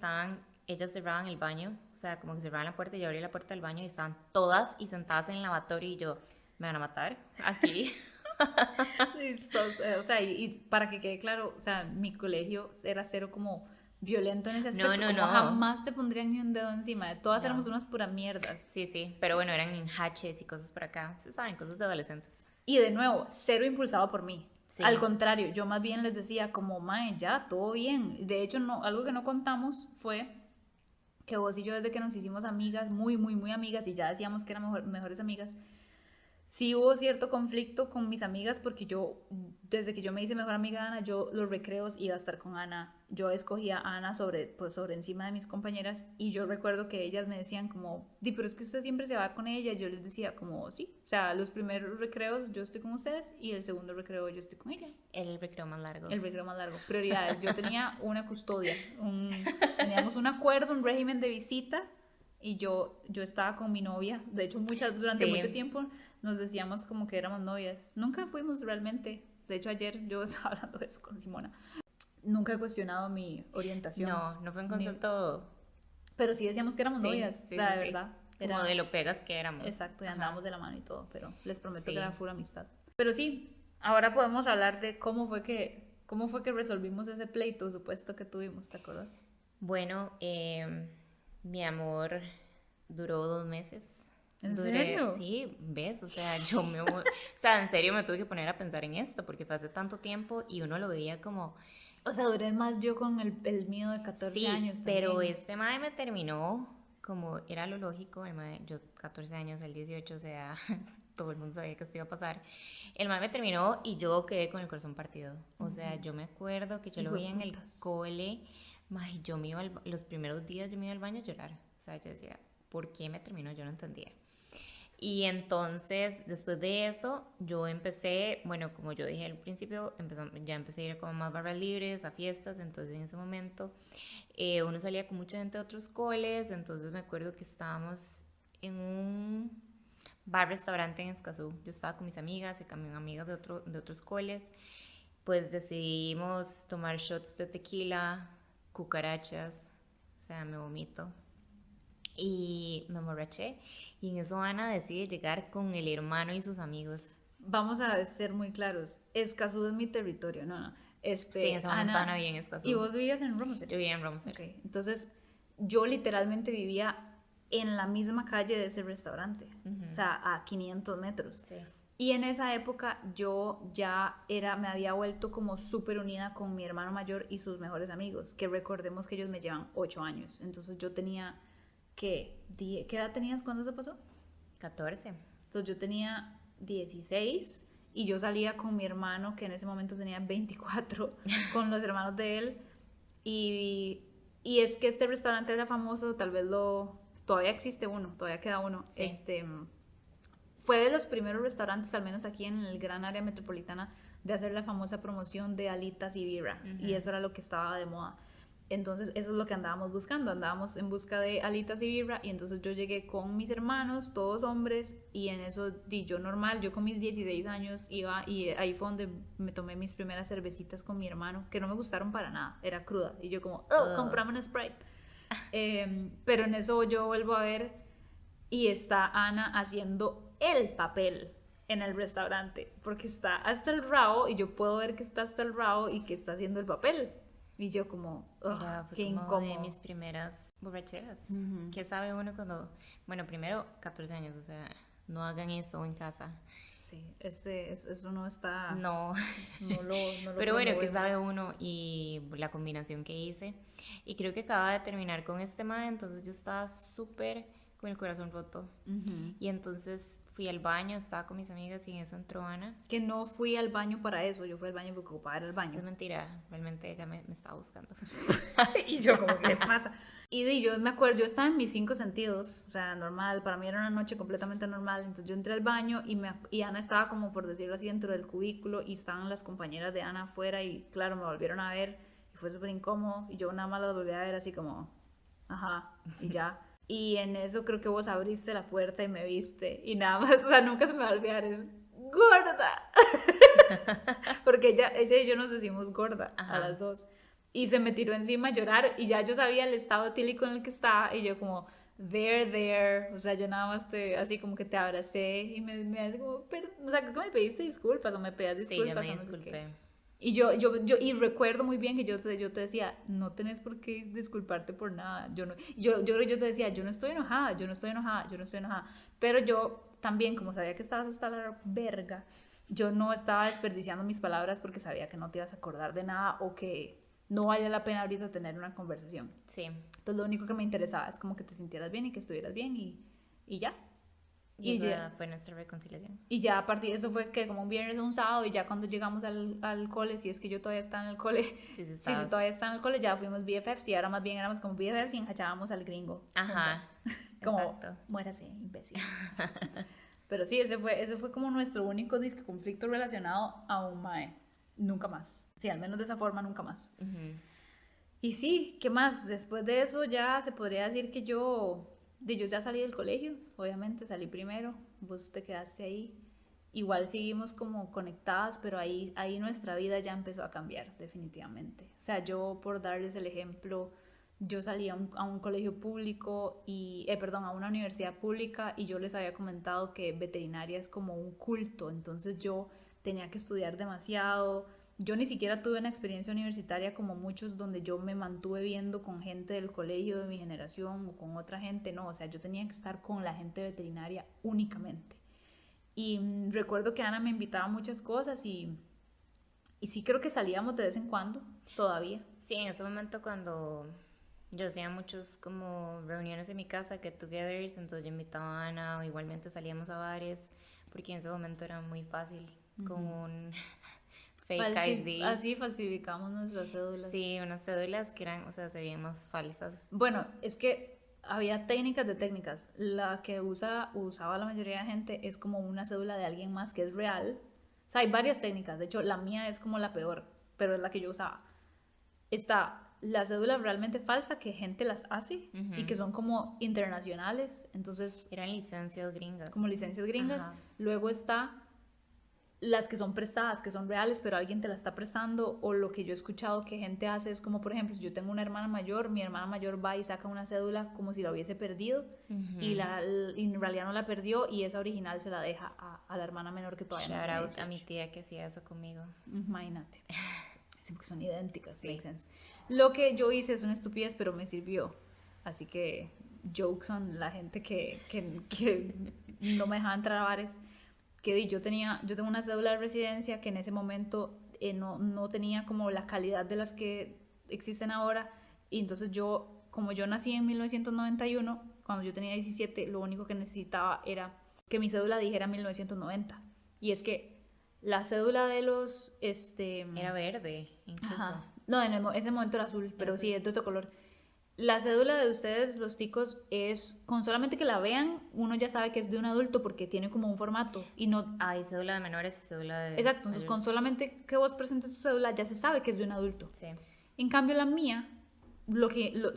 ellas cerraban el baño, o sea, como que cerraban la puerta y yo abrí la puerta del baño y estaban todas y sentadas en el lavatorio y yo, me van a matar aquí. O sea, y para que quede claro, o sea, mi colegio era cero como violento en ese aspecto, No. jamás te pondrían ni un dedo encima, de todas éramos unas puras mierdas. Sí, pero bueno, eran enjaches y cosas por acá, se saben, cosas de adolescentes. Y de nuevo, cero impulsado por mí. Sí. Al contrario, yo más bien les decía como, mae, ya, todo bien. De hecho, no, algo que no contamos fue que vos y yo desde que nos hicimos amigas, muy, muy, muy amigas, y ya decíamos que éramos mejores amigas, sí hubo cierto conflicto con mis amigas porque yo, desde que yo me hice mejor amiga de Ana, yo los recreos iba a estar con Ana. Yo escogía a Ana sobre encima de mis compañeras y yo recuerdo que ellas me decían como, di, pero es que usted siempre se va con ella. Yo les decía como, sí, o sea, los primeros recreos yo estoy con ustedes y el segundo recreo yo estoy con ella. El recreo más largo. El recreo más largo. Prioridades. Yo tenía una custodia, teníamos un acuerdo, un régimen de visita y yo estaba con mi novia. De hecho, durante mucho tiempo nos decíamos como que éramos novias. Nunca fuimos realmente. De hecho, ayer yo estaba hablando de eso con Simona. Nunca he cuestionado mi orientación. No fue un concepto... Pero sí decíamos que éramos novias. O sea, de verdad. Como de lo pegas que éramos. Exacto, y andábamos de la mano y todo. Pero les prometo que era pura amistad. Pero sí, ahora podemos hablar de cómo fue que resolvimos ese pleito supuesto que tuvimos, ¿te acuerdas? Bueno, mi amor duró 2 meses. ¿En serio? Sí, ves, o sea, o sea, en serio me tuve que poner a pensar en esto porque fue hace tanto tiempo y uno lo veía como... O sea, duré más yo con el mío de 14 años también. Pero este mae me terminó como era lo lógico, el mae, yo 14 años, el 18, o sea, todo el mundo sabía que esto iba a pasar. El mae me terminó y yo quedé con el corazón partido. O sea, yo me acuerdo que yo lo veía en el cole, mae, yo me iba los primeros días yo me iba al baño a llorar. O sea, yo decía, ¿por qué me terminó? Yo no entendía. Y entonces, después de eso, yo empecé, bueno, como yo dije al principio, ya empecé a ir como más barras libres, a fiestas, entonces en ese momento uno salía con mucha gente de otros coles, entonces me acuerdo que estábamos en un bar-restaurante en Escazú, yo estaba con mis amigas y también amigas de otros coles, pues decidimos tomar shots de tequila, cucarachas, o sea, me vomito. Y me emborraché y en eso Ana decide llegar con el hermano y sus amigos. Vamos a ser muy claros, Escazú es mi territorio, no. Sí, en ese momento Ana vivía en Escazú. ¿Y vos vivías en Romoser? Yo vivía en Romoser. Okay. Entonces yo literalmente vivía en la misma calle de ese restaurante, o sea, a 500 metros. Sí. Y en esa época yo me había vuelto como súper unida con mi hermano mayor y sus mejores amigos, que recordemos que ellos me llevan 8 años, entonces yo tenía... ¿Qué edad tenías cuando se pasó? 14. Entonces yo tenía 16 y yo salía con mi hermano que en ese momento tenía 24 con los hermanos de él y es que este restaurante era famoso, tal vez todavía existe uno, todavía queda uno. Sí. Fue de los primeros restaurantes, al menos aquí en el gran área metropolitana, de hacer la famosa promoción de alitas y birra, y eso era lo que estaba de moda. Entonces eso es lo que andábamos buscando, andábamos en busca de alitas y birra y entonces yo llegué con mis hermanos, todos hombres, y en eso yo normal, yo con mis 16 años iba y ahí fue donde me tomé mis primeras cervecitas con mi hermano, que no me gustaron para nada, era cruda, y yo como, comprame una Sprite. Pero en eso yo vuelvo a ver y está Ana haciendo el papel en el restaurante, porque está hasta el rabo y yo puedo ver que está hasta el rabo y que está haciendo el papel. Y yo como, qué incómodo. De mis primeras borracheras. ¿Qué sabe uno cuando...? Bueno, primero, 14 años, o sea, no hagan eso en casa. Sí, eso no está... No. No lo Pero bueno, ¿qué sabe uno? Y la combinación que hice. Y creo que acaba de terminar con este mae, entonces yo estaba súper con el corazón roto. Ujú. Y entonces fui al baño, estaba con mis amigas y en eso entró Ana. Que no fui al baño para eso, yo fui al baño porque ocupaba ir al baño. Es mentira, realmente ella me estaba buscando. Y yo como, ¿qué le pasa? Yo me acuerdo, yo estaba en mis 5 sentidos, o sea, normal, para mí era una noche completamente normal, entonces yo entré al baño y Ana estaba como, por decirlo así, dentro del cubículo y estaban las compañeras de Ana afuera y claro, me volvieron a ver y fue súper incómodo y yo nada más las volví a ver así como, ajá, y ya. Y en eso creo que vos abriste la puerta y me viste y nada más, o sea, nunca se me va a olvidar, es gorda. Porque ella y yo nos decimos gorda a las dos. Y se me tiró encima a llorar y ya yo sabía el estado etílico en el que estaba y yo como, there, o sea, yo nada más así como que te abracé y me hace como, o sea, creo que me pediste disculpas o me pedías disculpas. Sí, yo me o no sé disculpé. qué. Y yo recuerdo muy bien que yo te decía, no tenés por qué disculparte por nada. Yo te decía, yo no estoy enojada. Pero yo también, como sabía que estabas hasta la verga, yo no estaba desperdiciando mis palabras porque sabía que no te ibas a acordar de nada o que no vale la pena ahorita tener una conversación. Sí. Entonces lo único que me interesaba es como que te sintieras bien y que estuvieras bien y ya. Y esa fue nuestra reconciliación. Y ya a partir de eso fue que como un viernes o un sábado y ya cuando llegamos al cole, si es que yo todavía estaba en el cole, Sí, todavía estaba en el cole, ya fuimos BFFs y ahora más bien éramos como BFFs y enjachábamos al gringo. Ajá, como, exacto. Muérase, imbécil. Pero sí, ese fue como nuestro único disque conflicto relacionado a un mae. Nunca más. Sí, al menos de esa forma, nunca más. Y sí, ¿qué más? Después de eso ya se podría decir que yo ya salí del colegio, obviamente salí primero, vos te quedaste ahí. Igual seguimos como conectadas, pero ahí nuestra vida ya empezó a cambiar definitivamente. O sea, yo por darles el ejemplo, yo salí a un colegio público a una universidad pública y yo les había comentado que veterinaria es como un culto, entonces yo tenía que estudiar demasiado. Yo ni siquiera tuve una experiencia universitaria como muchos donde yo me mantuve viendo con gente del colegio de mi generación o con otra gente, no, o sea, yo tenía que estar con la gente veterinaria únicamente. Y recuerdo que Ana me invitaba a muchas cosas y sí creo que salíamos de vez en cuando, todavía. Sí, en ese momento cuando yo hacía muchos como reuniones en mi casa, get togethers, entonces yo invitaba a Ana o igualmente salíamos a bares, porque en ese momento era muy fácil con un fake ID. Así falsificamos nuestras cédulas. Sí, unas cédulas que eran, o sea, se veían más falsas. Bueno, es que había técnicas de técnicas. La que usaba la mayoría de gente es como una cédula de alguien más que es real. O sea, hay varias técnicas. De hecho, la mía es como la peor, pero es la que yo usaba. Está la cédula realmente falsa que gente las hace y que son como internacionales. Entonces, eran licencias gringas. Como licencias gringas. Ajá. Luego está las que son prestadas, que son reales, pero alguien te la está prestando, o lo que yo he escuchado que gente hace es como, por ejemplo, si yo tengo una hermana mayor, mi hermana mayor va y saca una cédula como si la hubiese perdido y en realidad no la perdió y esa original se la deja a la hermana menor que todavía no tiene 18. Shout out a mi tía que hacía eso conmigo. Imagínate. Sí, porque son idénticas, sí. Makes sense. Lo que yo hice es una estupidez, pero me sirvió. Así que jokes on la gente que no me dejaba entrar a bares. Que yo tengo una cédula de residencia que en ese momento no tenía como la calidad de las que existen ahora, y entonces como yo nací en 1991, cuando yo tenía 17, lo único que necesitaba era que mi cédula dijera 1990, y es que la cédula de los era verde incluso. Ajá. No, en ese momento era azul, pero sí, es de otro color. La cédula de ustedes, los ticos, es con solamente que la vean, uno ya sabe que es de un adulto porque tiene como un formato y no... Hay cédula de menores y cédula de... Exacto, entonces con solamente que vos presentes tu cédula ya se sabe que es de un adulto. Sí. En cambio la mía,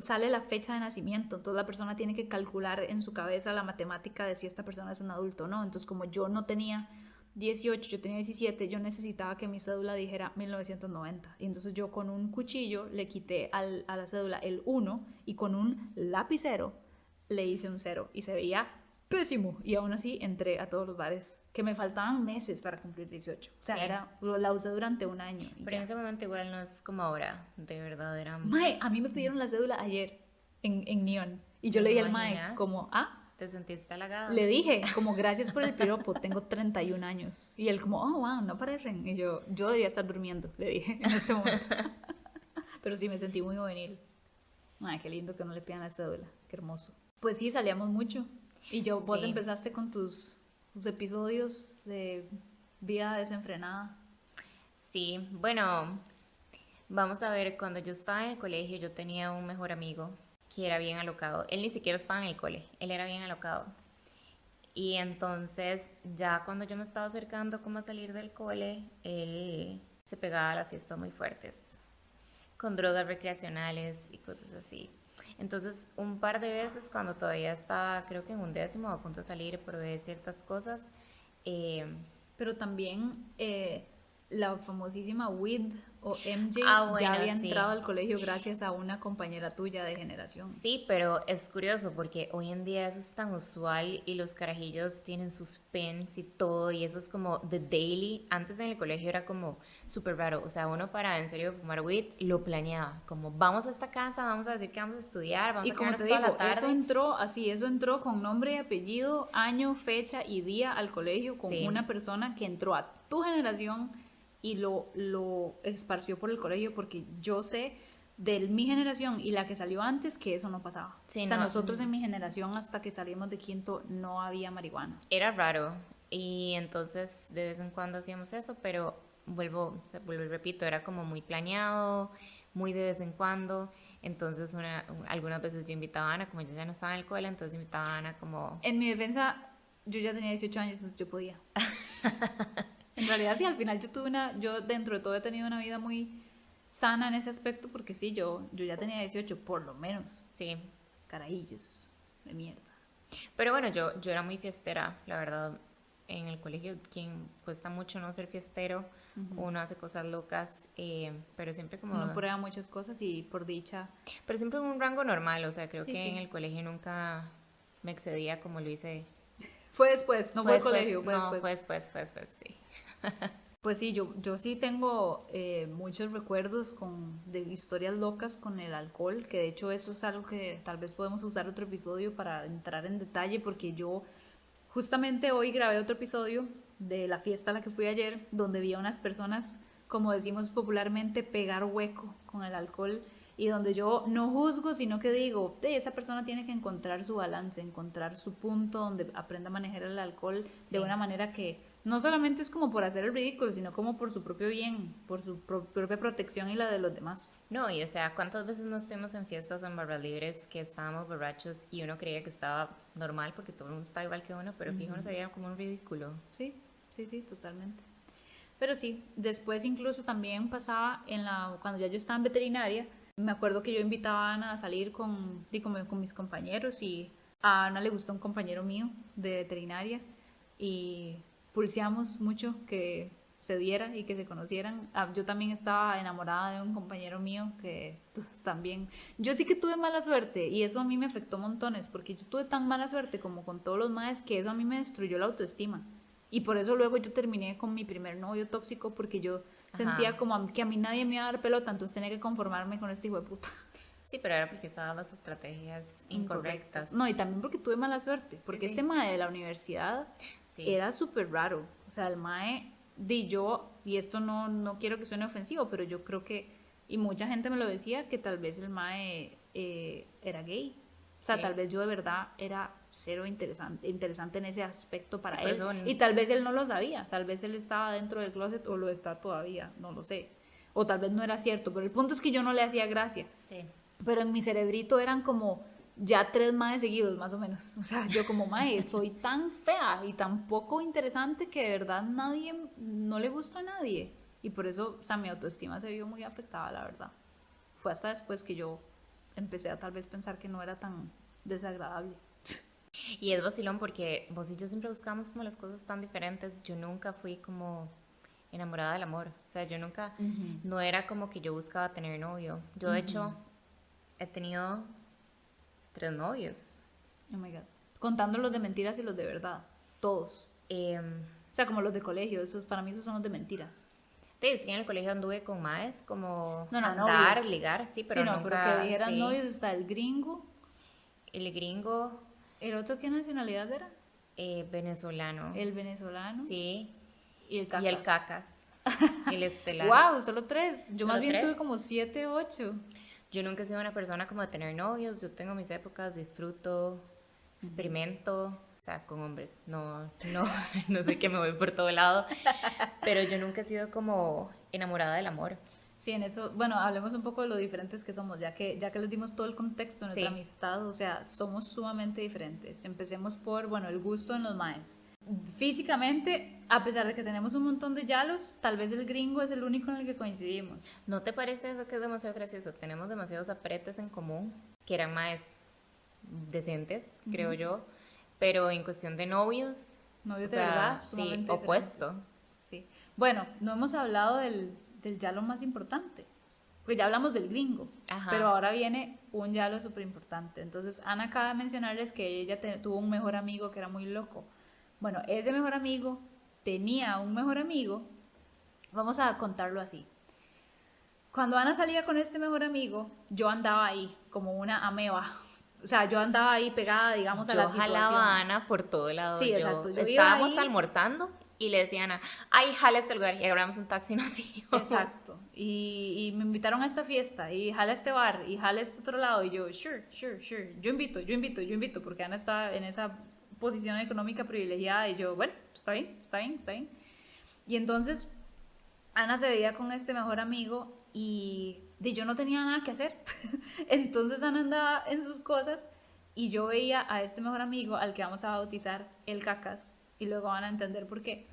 sale la fecha de nacimiento, entonces la persona tiene que calcular en su cabeza la matemática de si esta persona es un adulto o no. Entonces como yo no tenía 18, yo tenía 17, yo necesitaba que mi cédula dijera 1990. Y entonces yo con un cuchillo le quité a la cédula el 1 y con un lapicero le hice un 0 y se veía pésimo. Y aún así entré a todos los bares, que me faltaban meses para cumplir 18. O sea, sí. La usé durante un año. Pero en ese momento igual no es como ahora, de verdad era... Mae, a mí me pidieron la cédula ayer en Neon. Y yo le dije al mae como, ¿te sentiste halagada? Le dije, como gracias por el piropo, tengo 31 años. Y él como, oh, wow, no parecen. Y yo debería estar durmiendo, le dije en este momento. Pero sí, me sentí muy juvenil. Ay, qué lindo que no le pidan la cédula, qué hermoso. Pues sí, salíamos mucho. Y vos Sí, empezaste con tus episodios de vida desenfrenada. sí. Bueno, vamos a ver, cuando yo estaba en el colegio yo tenía un mejor amigo que era bien alocado. Él ni siquiera estaba en el cole, él era bien alocado. Y entonces ya cuando yo me estaba acercando como a salir del cole, él se pegaba a las fiestas muy fuertes, con drogas recreacionales y cosas así. Entonces, un par de veces cuando todavía estaba, creo que en un décimo, a punto de salir, probé ciertas cosas. eh, Pero también la famosísima WID o ah, MJ ya bueno, había sí. entrado al colegio gracias a una compañera tuya de generación. Sí, pero es curioso porque hoy en día eso es tan usual y los carajillos tienen sus pens y todo y eso es como the daily. Antes en el colegio era como súper raro, o sea, uno para en serio fumar weed lo planeaba, como vamos a esta casa, vamos a decir que vamos a estudiar, vamos Y a como te quedarnos toda la digo, eso tarde. entró así, eso entró con nombre y apellido, año, fecha y día al colegio con Sí, una persona que entró a tu generación y lo esparció por el colegio porque yo sé de mi generación y la que salió antes que eso no pasaba. sí, O sea, no, nosotros en mi generación hasta que salimos de quinto no había marihuana. era raro y entonces de vez en cuando hacíamos eso, pero vuelvo y repito, era como muy planeado, muy de vez en cuando. Entonces algunas veces yo invitaba a Ana, como yo ya no estaba en el cole, entonces invitaba a Ana como, En mi defensa, yo ya tenía 18 años, entonces yo podía. En realidad sí, al final yo dentro de todo he tenido una vida muy sana en ese aspecto porque sí, yo ya tenía 18 por lo menos. sí. Carajillos de mierda. Pero bueno, yo era muy fiestera, la verdad. En el colegio, quien cuesta mucho no ser fiestero, uno hace cosas locas, pero siempre Uno como, prueba muchas cosas y por dicha, pero siempre en un rango normal, o sea, creo sí, que en sí. el colegio nunca me excedía como lo hice. Fue después, no Fue fue el después, colegio, fue no, después. fue después, sí. Pues sí, yo sí tengo muchos recuerdos de historias locas con el alcohol, que de hecho eso es algo que tal vez podemos usar otro episodio para entrar en detalle, porque yo justamente hoy grabé otro episodio de la fiesta a la que fui ayer, donde vi a unas personas, como decimos popularmente, pegar hueco con el alcohol y donde yo no juzgo, sino que digo, esa persona tiene que encontrar su balance, encontrar su punto donde aprenda a manejar el alcohol de Sí. una manera que no solamente es como por hacer el ridículo, sino como por su propio bien, por su propia protección y la de los demás. No, y o sea, ¿cuántas veces nos estuvimos en fiestas o en barras libres que estábamos borrachos y uno creía que estaba normal porque todo el mundo estaba igual que uno, pero fijo, uno se veía como un ridículo? Sí, sí, sí, totalmente. Pero sí, después incluso también pasaba cuando ya yo estaba en veterinaria, me acuerdo que yo invitaba a Ana a salir con mis compañeros y a Ana le gustó un compañero mío de veterinaria y pulseamos mucho que se diera y que se conocieran. Yo también estaba enamorada de un compañero mío que también... Yo sí que tuve mala suerte y eso a mí me afectó montones porque yo tuve tan mala suerte como con todos los maes que eso a mí me destruyó la autoestima. Y por eso luego yo terminé con mi primer novio tóxico porque yo sentía Ajá. como que a mí nadie me iba a dar pelota, entonces tenía que conformarme con este hijo de puta. Sí, pero era porque usaban las estrategias Incorrectas. incorrectas. No, y también porque tuve mala suerte, Sí, porque este sí. mae de la universidad Sí. era súper raro. O sea, el mae di yo, y esto no quiero que suene ofensivo, pero yo creo que, y mucha gente me lo decía, que tal vez el mae era gay. O sea, tal Sí. vez yo de verdad era cero interesante en ese aspecto Sí, para por él. eso, Y tal vez él no lo sabía, tal vez él estaba dentro del closet o lo está todavía, no lo sé. O tal vez no era cierto, pero el punto es que yo no le hacía gracia. sí. Pero en mi cerebrito eran como ya 3 maes seguidos, más o menos. O sea, yo como mae, soy tan fea y tan poco interesante que de verdad no le gusta a nadie. Y por eso, o sea, mi autoestima se vio muy afectada, la verdad. Fue hasta después que yo empecé a tal vez pensar que no era tan desagradable. Y es vacilón porque vos y yo siempre buscamos como las cosas tan diferentes. Yo nunca fui como enamorada del amor. O sea, yo nunca, no era como que yo buscaba tener novio. Yo de hecho he tenido 3 novios. Oh my god. Contando los de mentiras y los de verdad. Todos. Em, O sea, como los de colegio. Para mí esos son los de mentiras. Te decía, en el colegio anduve con maes, como No, no, andar, novios. ligar, sí, Sí, pero no, pero que nunca, dijeran sí. novios está el gringo. El gringo, ¿El otro qué nacionalidad era? venezolano, El venezolano sí. y el Y el cacas. cacas, el estelar. ¡Wow! Solo 3. Yo más Solo bien tuve 3. como 7, 8. Yo nunca he sido una persona como de tener novios, yo tengo mis épocas, disfruto. experimento, o sea, con hombres, no, no, no sé, que me voy por todo lado, pero yo nunca he sido como enamorada del amor. Sí, en eso, bueno, hablemos un poco de lo diferentes que somos, ya que les dimos todo el contexto de nuestra Sí, amistad, o sea, somos sumamente diferentes. Empecemos por, bueno, el gusto en los maes. Físicamente, a pesar de que tenemos un montón de yalos, tal vez el gringo es el único en el que coincidimos. ¿no te parece eso que es demasiado gracioso? Tenemos demasiados apretes en común, que eran más decentes, creo yo, pero en cuestión de novios, o Novios de verdad, sea, sí, sumamente opuesto. diferentes. Sí. Bueno, no hemos hablado del yalo más importante, pues ya hablamos del gringo, pero Ajá. ahora viene un yalo súper importante. Entonces, Ana acaba de mencionarles que ella tuvo un mejor amigo que era muy loco. Bueno, ese mejor amigo tenía un mejor amigo, vamos a contarlo así. Cuando Ana salía con este mejor amigo, yo andaba ahí como una ameba. O sea, yo andaba ahí pegada, digamos, a Yo la jalaba a situación. Ana por todo lado. Sí, exacto. Yo Yo iba estábamos ahí. almorzando y le decía a Ana, ay, jala este lugar y agarramos un taxi y nos íbamos. Exacto. Y me invitaron a esta fiesta y jala este bar y jala este otro lado y yo, sure, sure, sure. Yo invito, yo invito, yo invito, porque Ana está en esa posición económica privilegiada y yo, bueno, está bien, está bien, está bien. Y entonces Ana se veía con este mejor amigo y yo no tenía nada que hacer. Entonces Ana andaba en sus cosas y yo veía a este mejor amigo al que vamos a bautizar el cacas y luego van a entender por qué.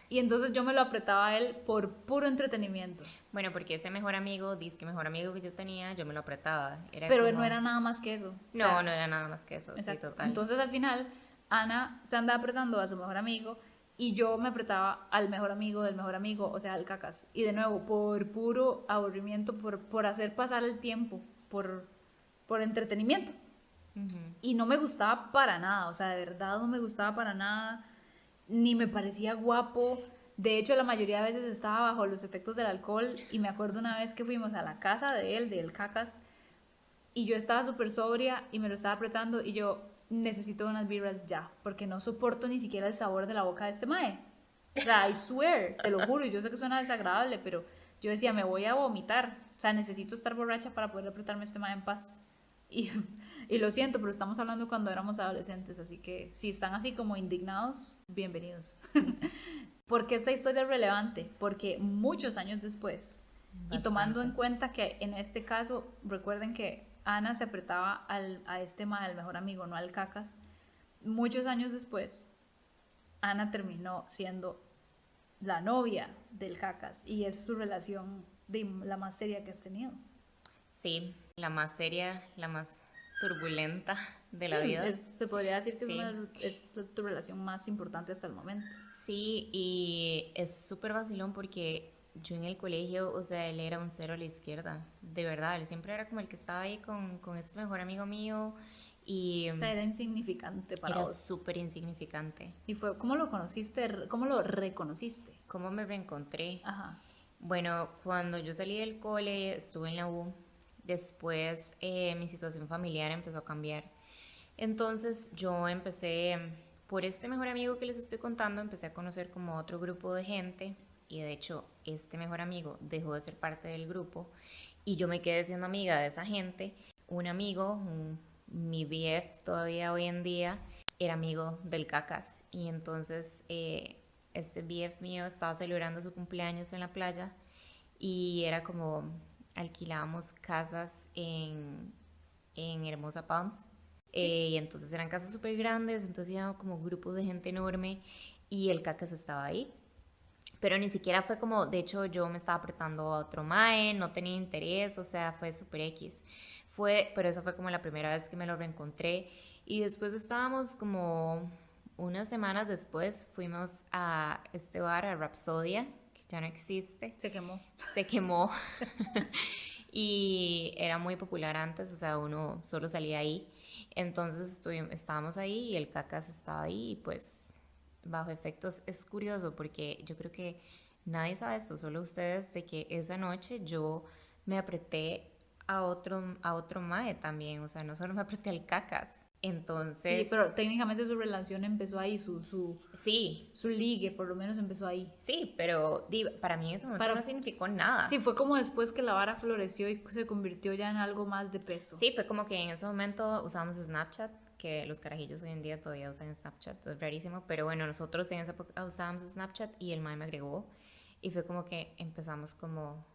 Y entonces yo me lo apretaba a él por puro entretenimiento. Bueno, porque ese mejor amigo, disque mejor amigo que yo tenía, yo me lo apretaba. Era Pero él no como, era nada más que eso. O no, sea, no era nada más que eso, sí, exacto. total. Entonces al final Ana se andaba apretando a su mejor amigo y yo me apretaba al mejor amigo del mejor amigo, o sea, al cacas. Y de nuevo, por puro aburrimiento, por hacer pasar el tiempo, por entretenimiento. Ujú. Y no me gustaba para nada, o sea, de verdad no me gustaba para nada, ni me parecía guapo. De hecho, la mayoría de veces estaba bajo los efectos del alcohol y me acuerdo una vez que fuimos a la casa de él, del cacas, y yo estaba súper sobria y me lo estaba apretando y yo necesito unas birras ya, porque no soporto ni siquiera el sabor de la boca de este mae. O sea, I swear, te lo juro, yo sé que suena desagradable, pero yo decía, me voy a vomitar. O sea, necesito estar borracha para poder apretarme a este mae en paz. Y, y lo siento, pero estamos hablando cuando éramos adolescentes, así que si están así como indignados, bienvenidos. ¿Por qué esta historia es relevante? Porque muchos años después, y tomando en Bastantes. cuenta que en este caso, recuerden que Ana se apretaba a este mal, al mejor amigo, no al cacas, muchos años después, Ana terminó siendo la novia del cacas y es su relación de la más seria que has tenido. Sí, la más seria, la más turbulenta de Sí, la vida. se podría decir que Sí. es tu relación más importante hasta el momento. Sí, y es súper vacilón porque yo en el colegio, o sea, él era un cero a la izquierda, de verdad, él siempre era como el que estaba ahí con este mejor amigo mío y O sea, era insignificante para era vos. súper insignificante. Y fue, ¿cómo lo conociste? ¿Cómo lo reconociste? ¿Cómo me reencontré? Ajá. Bueno, cuando yo salí del cole, estuve en la U, después mi situación familiar empezó a cambiar. Entonces yo empecé, por este mejor amigo que les estoy contando, empecé a conocer como otro grupo de gente y de hecho este mejor amigo dejó de ser parte del grupo y yo me quedé siendo amiga de esa gente. Un amigo, mi BF todavía hoy en día, era amigo del Cacas y entonces este BF mío estaba celebrando su cumpleaños en la playa y era como alquilábamos casas en Hermosa Palms. Sí. Y entonces eran casas súper grandes, entonces íbamos como grupos de gente enorme y el cacas estaba ahí. Pero ni siquiera fue como, de hecho yo me estaba apretando a otro mae, no tenía interés, o sea, fue súper X. Pero eso fue como la primera vez que me lo reencontré. Y después estábamos como unas semanas después, fuimos a este bar, a Rapsodia, que ya no existe. Se quemó. Se quemó y era muy popular antes, o sea, uno solo salía ahí. Entonces estábamos ahí y el cacas estaba ahí y pues bajo efectos es curioso porque yo creo que nadie sabe esto, solo ustedes, de que esa noche yo me apreté a otro mae también, o sea, no solo me apreté al cacas. Sí, Entonces, pero técnicamente su relación empezó ahí, sí, su ligue por lo menos empezó ahí. sí, pero para mí en ese momento Para, no significó nada. sí, fue como después que la vara floreció y se convirtió ya en algo más de peso. Sí, fue como que en ese momento usábamos Snapchat, que los carajillos hoy en día todavía usan Snapchat, es rarísimo, pero bueno, nosotros en esa época usábamos Snapchat y el mae me agregó y fue como que empezamos como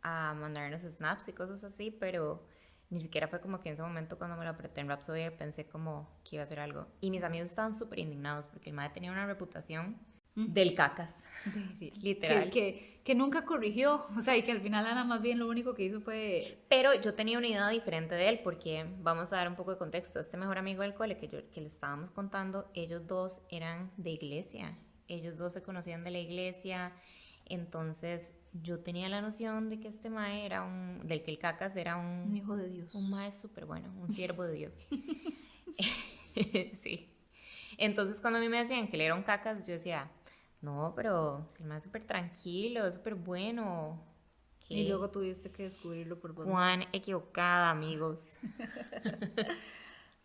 a mandarnos snaps y cosas así, pero ni siquiera fue como que en ese momento cuando me lo apreté en Rhapsody pensé como que iba a hacer algo. Y mis amigos estaban súper indignados porque el mae tenía una reputación del cacas, Sí. literal. Que nunca corrigió, o sea, y que al final Ana más bien lo único que hizo fue... Pero yo tenía una idea diferente de él porque vamos a dar un poco de contexto. Este mejor amigo del cole que le estábamos contando, ellos dos eran de iglesia. Ellos dos se conocían de la iglesia. Entonces yo tenía la noción de que este mae era del que el cacas era Un hijo de Dios. un mae súper bueno, un siervo de Dios. Sí. Entonces cuando a mí me decían que él era un cacas, yo decía, no, pero si el mae es súper tranquilo, es súper bueno. Y luego tuviste que descubrirlo por vos. Juan, equivocada, amigos.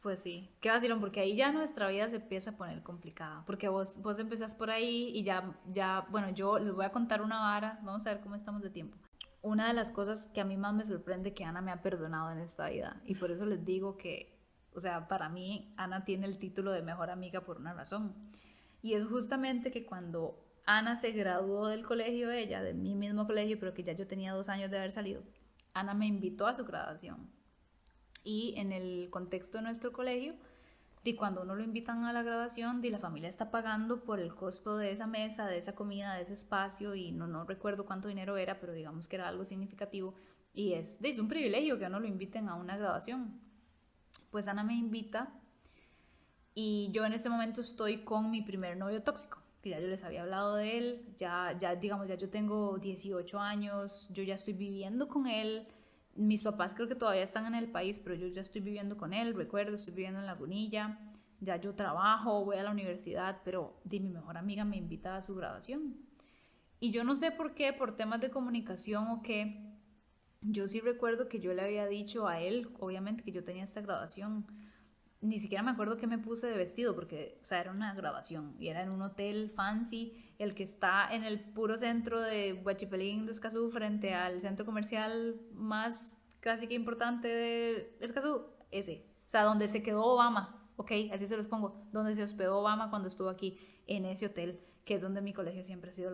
Pues sí, qué vacilón, porque ahí ya nuestra vida se empieza a poner complicada, porque vos empezás por ahí y bueno, yo les voy a contar una vara, vamos a ver cómo estamos de tiempo. Una de las cosas que a mí más me sorprende que Ana me ha perdonado en esta vida, y por eso les digo que, o sea, para mí Ana tiene el título de mejor amiga por una razón, y es justamente que cuando Ana se graduó del colegio, ella, de mi mismo colegio, pero que ya yo tenía 2 años de haber salido, Ana me invitó a su graduación. Y en el contexto de nuestro colegio, cuando uno lo invitan a la graduación, la familia está pagando por el costo de esa mesa, de esa comida, de ese espacio, y no recuerdo cuánto dinero era, pero digamos que era algo significativo, y es un privilegio que a uno lo inviten a una graduación. Pues Ana me invita, y yo en este momento estoy con mi primer novio tóxico, que ya yo les había hablado de él, digamos, ya yo tengo 18 años, yo ya estoy viviendo con él. Mis papás creo que todavía están en el país, pero yo ya estoy viviendo con él, recuerdo, estoy viviendo en Lagunilla, ya yo trabajo, voy a la universidad, pero mi mejor amiga me invita a su graduación. Y yo no sé por qué, por temas de comunicación o qué, yo sí recuerdo que yo le había dicho a él, obviamente, que yo tenía esta graduación. Ni siquiera me acuerdo qué me puse de vestido, porque, o sea, era una grabación y era en un hotel fancy, el que está en el puro centro de Huachipelín de Escazú, frente al centro comercial más casi que importante de Escazú, ese. O sea, donde se quedó Obama, ok, así se los pongo, donde se hospedó Obama cuando estuvo aquí, en ese hotel, que es donde mi colegio siempre ha sido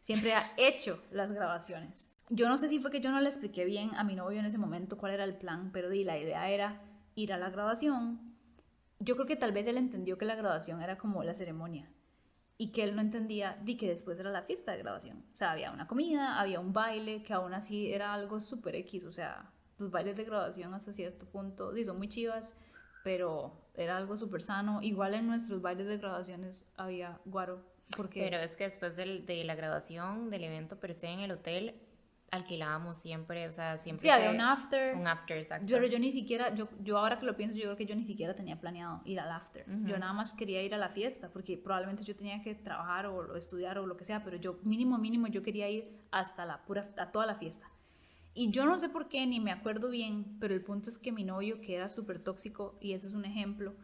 siempre ha hecho las grabaciones. Yo no sé si fue que yo no le expliqué bien a mi novio en ese momento cuál era el plan, pero la idea era ir a la graduación. Yo creo que tal vez él entendió que la graduación era como la ceremonia y que él no entendía que después era la fiesta de graduación. O sea, había una comida, había un baile, que aún así era algo súper X. O sea, los bailes de graduación hasta cierto punto son muy chivas, pero era algo súper sano. Igual en nuestros bailes de graduaciones había guaro. Pero es que después de la graduación, del evento per se en el hotel, alquilábamos siempre, o sea, siempre... Sí, había un after. Un after, exacto. Pero yo ni siquiera, yo ahora que lo pienso, yo creo que yo ni siquiera tenía planeado ir al after. Yo nada más quería ir a la fiesta, porque probablemente yo tenía que trabajar o estudiar o lo que sea, pero yo mínimo yo quería ir hasta a toda la fiesta. Y yo no sé por qué, ni me acuerdo bien, pero el punto es que mi novio, que era súper tóxico, y ese es un ejemplo,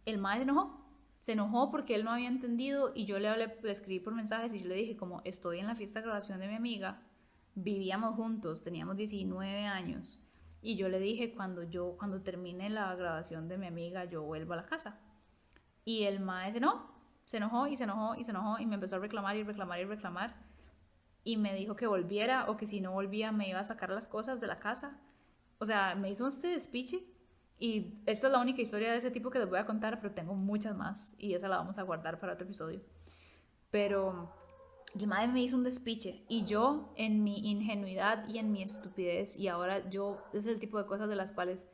el mae se enojó porque él no había entendido, y yo le escribí por mensajes y yo le dije como, estoy en la fiesta de graduación de mi amiga, vivíamos juntos, teníamos 19 años, y yo le dije, cuando termine la grabación de mi amiga, yo vuelvo a la casa. Y el mae se enojó y me empezó a reclamar y me dijo que volviera, o que si no volvía me iba a sacar las cosas de la casa. O sea, me hizo este despiche, y esta es la única historia de ese tipo que les voy a contar, pero tengo muchas más y esa la vamos a guardar para otro episodio. Pero el madre me hizo un despiche, y yo, en mi ingenuidad y en mi estupidez, y ahora es el tipo de cosas de las cuales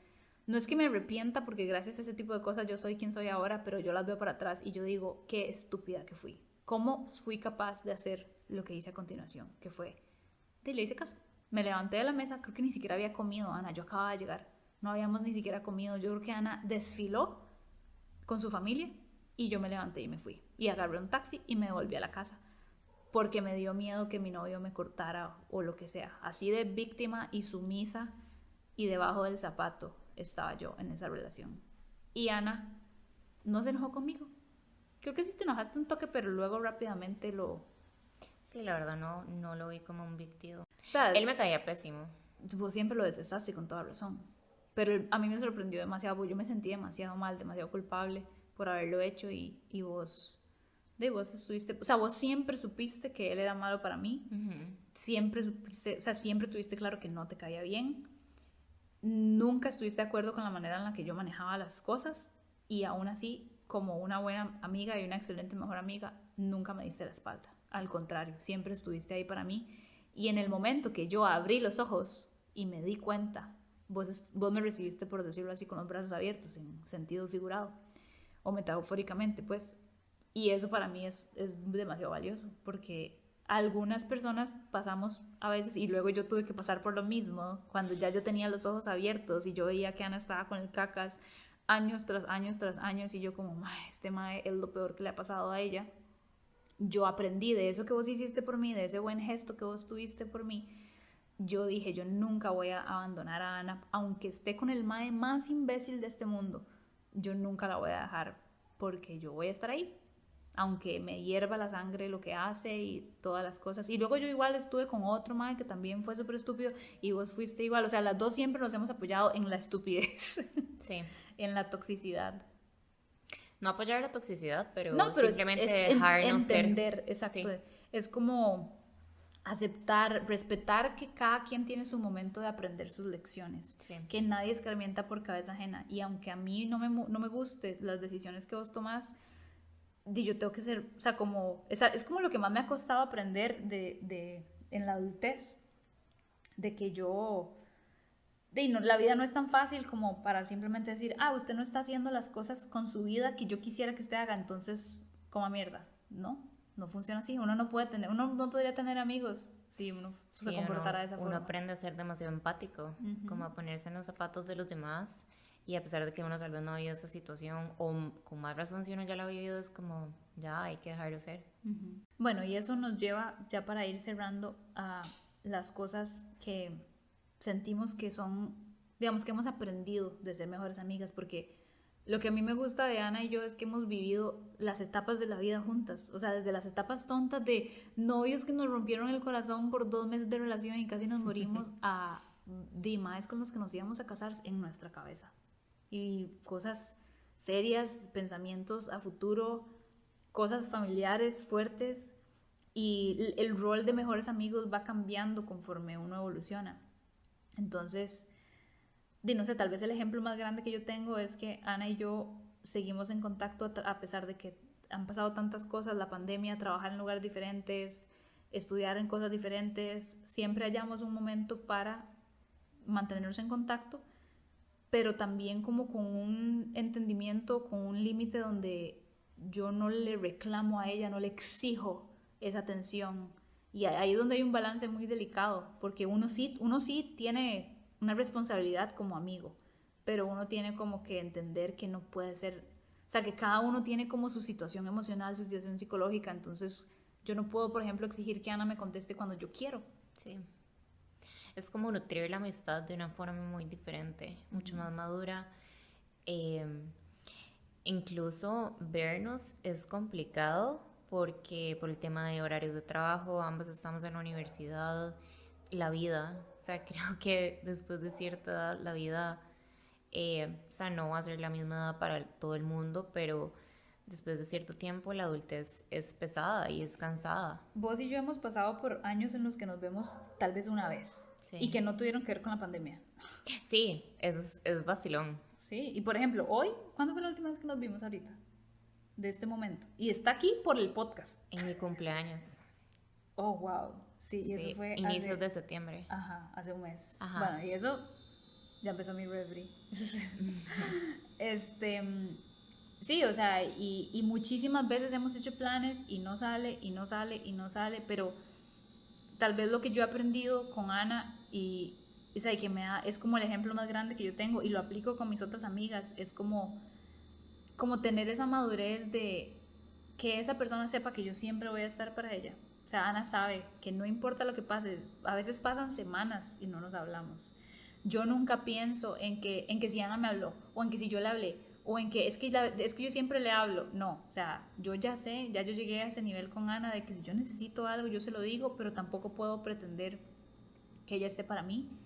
no es que me arrepienta, porque gracias a ese tipo de cosas yo soy quien soy ahora, pero yo las veo para atrás y yo digo, qué estúpida que fui. ¿Cómo fui capaz de hacer lo que hice a continuación? Que fue, le hice caso. Me levanté de la mesa, creo que ni siquiera había comido, Ana, yo acababa de llegar, no habíamos ni siquiera comido. Yo creo que Ana desfiló con su familia y yo me levanté y me fui. Y agarré un taxi y me devolví a la casa, porque me dio miedo que mi novio me cortara o lo que sea. Así de víctima y sumisa y debajo del zapato estaba yo en esa relación. Y Ana no se enojó conmigo. Creo que sí te enojaste un toque, pero luego rápidamente Sí, la verdad no lo vi como un big deal. ¿Sabes? Él me caía pésimo. Vos siempre lo detestaste con toda razón. Pero a mí me sorprendió demasiado, porque yo me sentí demasiado mal, demasiado culpable por haberlo hecho y vos estuviste, o sea, vos siempre supiste que él era malo para mí, siempre supiste, o sea, siempre tuviste claro que no te caía bien, nunca estuviste de acuerdo con la manera en la que yo manejaba las cosas y aún así, como una buena amiga y una excelente mejor amiga, nunca me diste la espalda. Al contrario, siempre estuviste ahí para mí. Y en el momento que yo abrí los ojos y me di cuenta, vos me recibiste, por decirlo así, con los brazos abiertos, en sentido figurado, o metafóricamente, pues. Y eso para mí es demasiado valioso, porque algunas personas pasamos a veces, y luego yo tuve que pasar por lo mismo, cuando ya yo tenía los ojos abiertos y yo veía que Ana estaba con el cacas años tras años tras años, y yo como, este mae es lo peor que le ha pasado a ella. Yo aprendí de eso que vos hiciste por mí, de ese buen gesto que vos tuviste por mí. Yo dije, yo nunca voy a abandonar a Ana, aunque esté con el mae más imbécil de este mundo, yo nunca la voy a dejar, porque yo voy a estar ahí, aunque me hierva la sangre lo que hace y todas las cosas. Y luego yo igual estuve con otro mae que también fue súper estúpido y vos fuiste igual. O sea, las dos siempre nos hemos apoyado en la estupidez, Sí. en la toxicidad. No apoyar la toxicidad, No, pero pero simplemente es dejarnos entender, ser. exacto. Sí. Es como aceptar, respetar que cada quien tiene su momento de aprender sus lecciones, Sí. que nadie escarmienta por cabeza ajena. Y aunque a mí no me guste las decisiones que vos tomás, yo tengo que ser, o sea, como, es como lo que más me ha costado aprender en la adultez, de que yo, no, la vida no es tan fácil como para simplemente decir, usted no está haciendo las cosas con su vida que yo quisiera que usted haga, entonces coma mierda. No funciona así. Uno no podría tener amigos si uno se comportara de esa uno forma. aprende a ser demasiado empático, como a ponerse en los zapatos de los demás, y a pesar de que uno tal vez no ha vivido esa situación, o con más razón si uno ya la ha vivido, es como, ya hay que dejarlo ser. Bueno, y eso nos lleva ya para ir cerrando a las cosas que sentimos que son, digamos, que hemos aprendido de ser mejores amigas, porque lo que a mí me gusta de Ana y yo es que hemos vivido las etapas de la vida juntas, o sea, desde las etapas tontas de novios que nos rompieron el corazón por 2 meses de relación y casi nos morimos, a dimaes con los que nos íbamos a casar en nuestra cabeza. Y cosas serias, pensamientos a futuro, cosas familiares fuertes, y el rol de mejores amigos va cambiando conforme uno evoluciona. Entonces, no sé, tal vez el ejemplo más grande que yo tengo es que Ana y yo seguimos en contacto a pesar de que han pasado tantas cosas, la pandemia, trabajar en lugares diferentes, estudiar en cosas diferentes, siempre hallamos un momento para mantenernos en contacto, pero también como con un entendimiento, con un límite donde yo no le reclamo a ella, no le exijo esa atención. Y ahí es donde hay un balance muy delicado, porque uno sí tiene una responsabilidad como amigo, pero uno tiene como que entender que no puede ser, o sea, que cada uno tiene como su situación emocional, su situación psicológica, entonces yo no puedo, por ejemplo, exigir que Ana me conteste cuando yo quiero. Sí. Es como nutrir la amistad de una forma muy diferente, mucho más madura. Eh, Incluso vernos es complicado porque por el tema de horarios de trabajo, ambas estamos en la universidad, la vida, o sea, creo que después de cierta edad la vida, o sea, no va a ser la misma edad para todo el mundo, pero después de cierto tiempo la adultez es pesada y es cansada. Vos y yo hemos pasado por años en los que nos vemos tal vez una vez, Sí. y que no tuvieron que ver con la pandemia. Sí, es vacilón. Sí, y por ejemplo, hoy, ¿cuándo fue la última vez que nos vimos ahorita? De este momento. Y está aquí por el podcast. En mi cumpleaños. Oh, wow. Sí, y eso fue inicios de septiembre. Ajá, hace un mes. Ajá. Bueno, y eso ya empezó mi reverie. Sí, o sea, y muchísimas veces hemos hecho planes y no sale, y no sale, y no sale, pero tal vez lo que yo he aprendido con Ana y o sea, que es como el ejemplo más grande que yo tengo y lo aplico con mis otras amigas, es como tener esa madurez de que esa persona sepa que yo siempre voy a estar para ella. O sea, Ana sabe que no importa lo que pase, a veces pasan semanas y no nos hablamos. Yo nunca pienso en que si Ana me habló, o en que si yo le hablé, o en que es que yo siempre le hablo. No, o sea, yo ya sé, ya yo llegué a ese nivel con Ana de que si yo necesito algo, yo se lo digo, pero tampoco puedo pretender que ella esté para mí.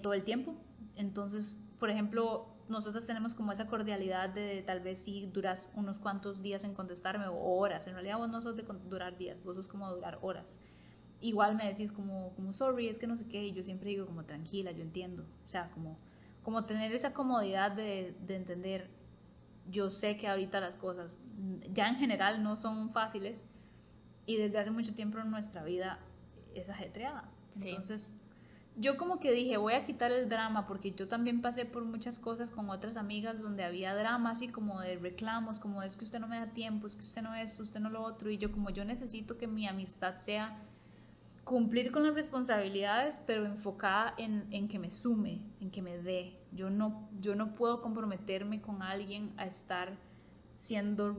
todo el tiempo. Entonces, por ejemplo, nosotros tenemos como esa cordialidad de tal vez si duras unos cuantos días en contestarme o horas. En realidad vos no sos de durar días, vos sos como durar horas. Igual me decís como sorry, es que no sé qué, y yo siempre digo como tranquila, yo entiendo. O sea, como tener esa comodidad de entender, yo sé que ahorita las cosas ya en general no son fáciles y desde hace mucho tiempo nuestra vida es ajetreada. Sí. Entonces, yo como que dije, voy a quitar el drama, porque yo también pasé por muchas cosas con otras amigas donde había drama, así como de reclamos, como es que usted no me da tiempo, es que usted no esto, usted no lo otro, y yo como yo necesito que mi amistad sea cumplir con las responsabilidades, pero enfocada en que me sume, en que me dé. Yo no puedo comprometerme con alguien a estar siendo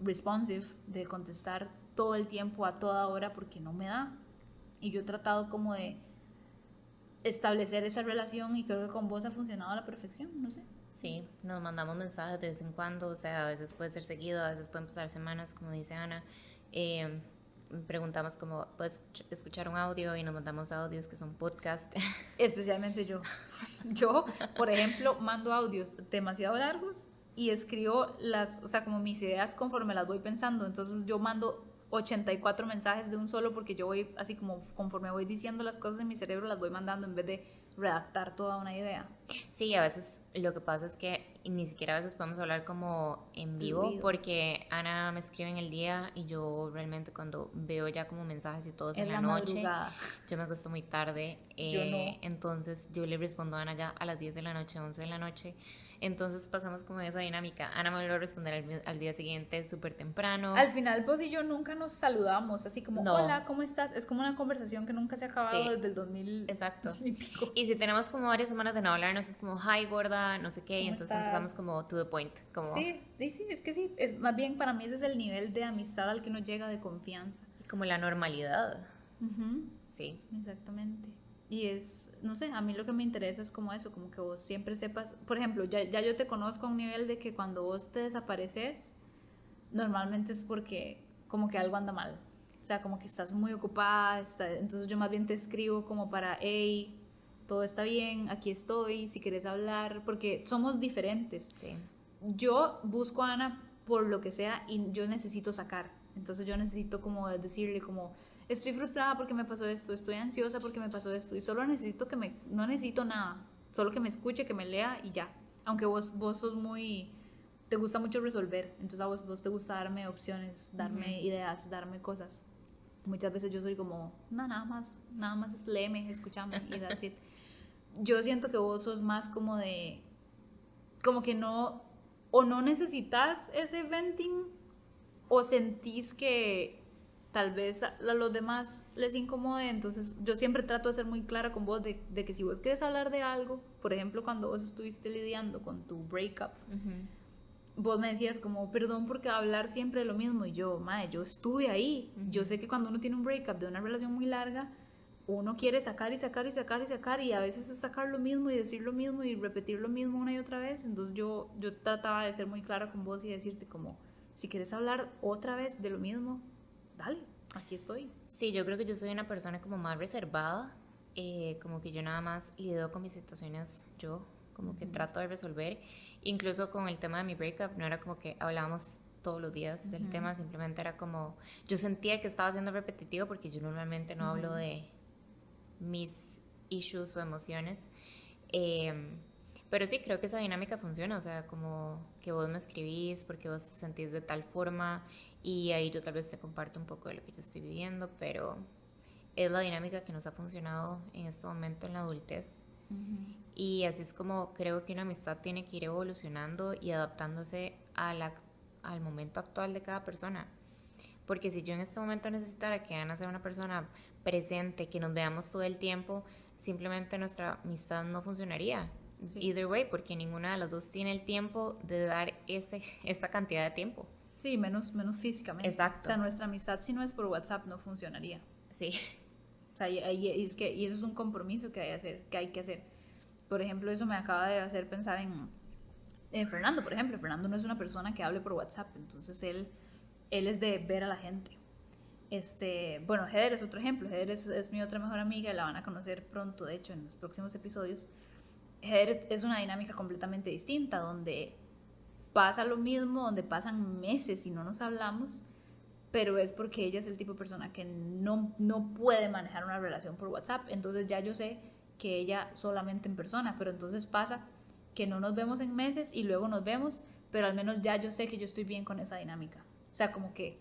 responsive, de contestar todo el tiempo, a toda hora, porque no me da. Y yo he tratado como de establecer esa relación y creo que con vos ha funcionado a la perfección, no sé. Sí, nos mandamos mensajes de vez en cuando, o sea, a veces puede ser seguido, a veces pueden pasar semanas, como dice Ana. Eh, Preguntamos como, pues, escuchar un audio y nos mandamos audios que son podcast. Especialmente yo. Yo, por ejemplo, mando audios demasiado largos y escribo o sea, como mis ideas conforme las voy pensando. Entonces yo mando 84 mensajes de un solo porque yo voy así como conforme voy diciendo las cosas en mi cerebro las voy mandando en vez de redactar toda una idea. Sí, a veces lo que pasa es que ni siquiera a veces podemos hablar como en vivo Fluido. porque Ana me escribe en el día y yo realmente cuando veo ya como mensajes y todo es Es en la la noche, madrugada. yo me acuesto muy tarde, Yo no. entonces yo le respondo a Ana ya a las 10 de la noche, 11 de la noche, entonces pasamos como esa dinámica. Ana me vuelve a responder al día siguiente súper temprano. Al final vos y yo nunca nos saludamos, así como, No, hola, ¿cómo estás? Es como una conversación que nunca se ha acabado sí, desde el 2000 exacto. y pico. Y si tenemos como varias semanas de no hablarnos, es como, hi gorda, no sé qué, y ¿Cómo entonces empezamos estás? como to the point, como, Sí, sí, es que sí, es más bien para mí ese es el nivel de amistad al que uno llega de confianza. como la normalidad. Ujú, Sí, exactamente. Y es, no sé, a mí lo que me interesa es como eso, como que vos siempre sepas, por ejemplo, ya yo te conozco a un nivel de que cuando vos te desapareces, normalmente es porque como que algo anda mal. O sea, como que estás muy ocupada, entonces yo más bien te escribo como para, hey, todo está bien, aquí estoy, si quieres hablar, porque somos diferentes. sí. Yo busco a Ana por lo que sea y yo necesito sacar. Entonces yo necesito como decirle como, estoy frustrada porque me pasó esto, estoy ansiosa porque me pasó esto y solo necesito no necesito nada, solo que me escuche, que me lea y ya. Aunque vos sos muy, te gusta mucho resolver, entonces a vos te gusta darme opciones, darme ideas, darme cosas. Muchas veces yo soy como, no, nada más léeme, escúchame y that's it. Yo siento que vos sos más como de, como que no, o no necesitas ese venting, o sentís que tal vez a los demás les incomode, entonces yo siempre trato de ser muy clara con vos de que si vos quieres hablar de algo, por ejemplo cuando vos estuviste lidiando con tu breakup, vos me decías como, perdón porque hablar siempre de lo mismo, y yo, madre, yo estuve ahí, yo sé que cuando uno tiene un breakup de una relación muy larga, uno quiere sacar y sacar y sacar y sacar y a veces es sacar lo mismo y decir lo mismo y repetir lo mismo una y otra vez. Entonces yo trataba de ser muy clara con vos y decirte como, si quieres hablar otra vez de lo mismo, dale, aquí estoy. Sí, yo creo que yo soy una persona como más reservada, como que yo nada más lidio con mis situaciones yo, como que trato de resolver. Incluso con el tema de mi breakup, no era como que hablábamos todos los días del tema, simplemente era como, yo sentía que estaba siendo repetitivo porque yo normalmente no hablo de mis issues o emociones. Pero sí, creo que esa dinámica funciona, o sea, como que vos me escribís porque vos te sentís de tal forma y ahí yo tal vez te comparto un poco de lo que yo estoy viviendo, pero es la dinámica que nos ha funcionado en este momento en la adultez. Y así es como creo que una amistad tiene que ir evolucionando y adaptándose al momento actual de cada persona. Porque si yo en este momento necesitara que Ana sea una persona presente, que nos veamos todo el tiempo, simplemente nuestra amistad no funcionaría. Sí. Either way, porque ninguna de las dos tiene el tiempo de dar esa cantidad de tiempo. Sí, menos físicamente. Exacto. O sea, nuestra amistad si no es por WhatsApp no funcionaría. Sí. O sea, y eso es un compromiso que hay que hacer. Por ejemplo, eso me acaba de hacer pensar en Fernando, por ejemplo. Fernando no es una persona que hable por WhatsApp, entonces él es de ver a la gente. Bueno, Heather es otro ejemplo. Heather es mi otra mejor amiga, la van a conocer pronto, de hecho, en los próximos episodios. Heather es una dinámica completamente distinta, donde pasa lo mismo, donde pasan meses y no nos hablamos, pero es porque ella es el tipo de persona que no puede manejar una relación por WhatsApp. Entonces ya yo sé que ella solamente en persona, pero entonces pasa que no nos vemos en meses y luego nos vemos, pero al menos ya yo sé que yo estoy bien con esa dinámica. O sea, como que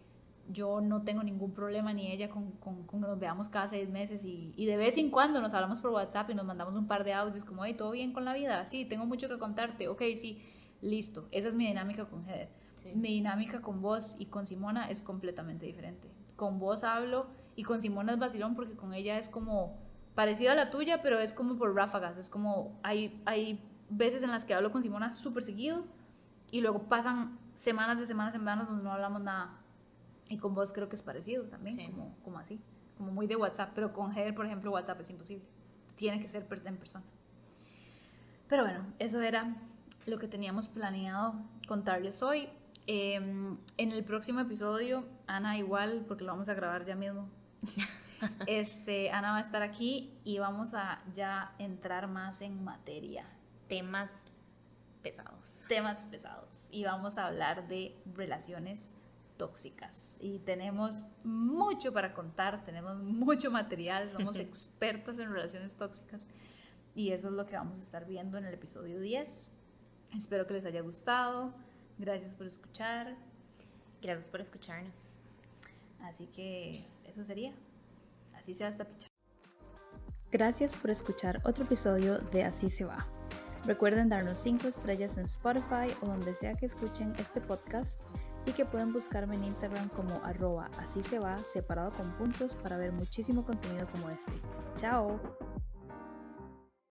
yo no tengo ningún problema ni ella con que nos veamos cada 6 meses y de vez en cuando nos hablamos por WhatsApp y nos mandamos un par de audios como, hey, ¿todo bien con la vida? Sí, tengo mucho que contarte. Ok, sí, listo. Esa es mi dinámica con Heather. Sí. Mi dinámica con vos y con Simona es completamente diferente. Con vos hablo y con Simona es vacilón porque con ella es como parecida a la tuya, pero es como por ráfagas. Es como, hay veces en las que hablo con Simona súper seguido y luego pasan semanas de semanas en semanas donde no hablamos nada. Y con vos creo que es parecido también, sí. como así, como muy de WhatsApp, pero con Heather, por ejemplo, WhatsApp es imposible, tiene que ser en persona. Pero bueno, eso era lo que teníamos planeado contarles hoy. En el próximo episodio, Ana igual, porque lo vamos a grabar ya mismo, Ana va a estar aquí y vamos a ya entrar más en materia. Temas pesados. Y vamos a hablar de relaciones tóxicas y tenemos mucho para contar, tenemos mucho material, somos expertas en relaciones tóxicas y eso es lo que vamos a estar viendo en el episodio 10. Espero que les haya gustado, gracias por escuchar. Gracias por escucharnos. Así que eso sería, así sea hasta picha. Gracias por escuchar otro episodio de Así se va. Recuerden darnos 5 estrellas en Spotify o donde sea que escuchen este podcast y que pueden buscarme en Instagram como @así se va, separado con puntos, para ver muchísimo contenido como este. ¡Chao!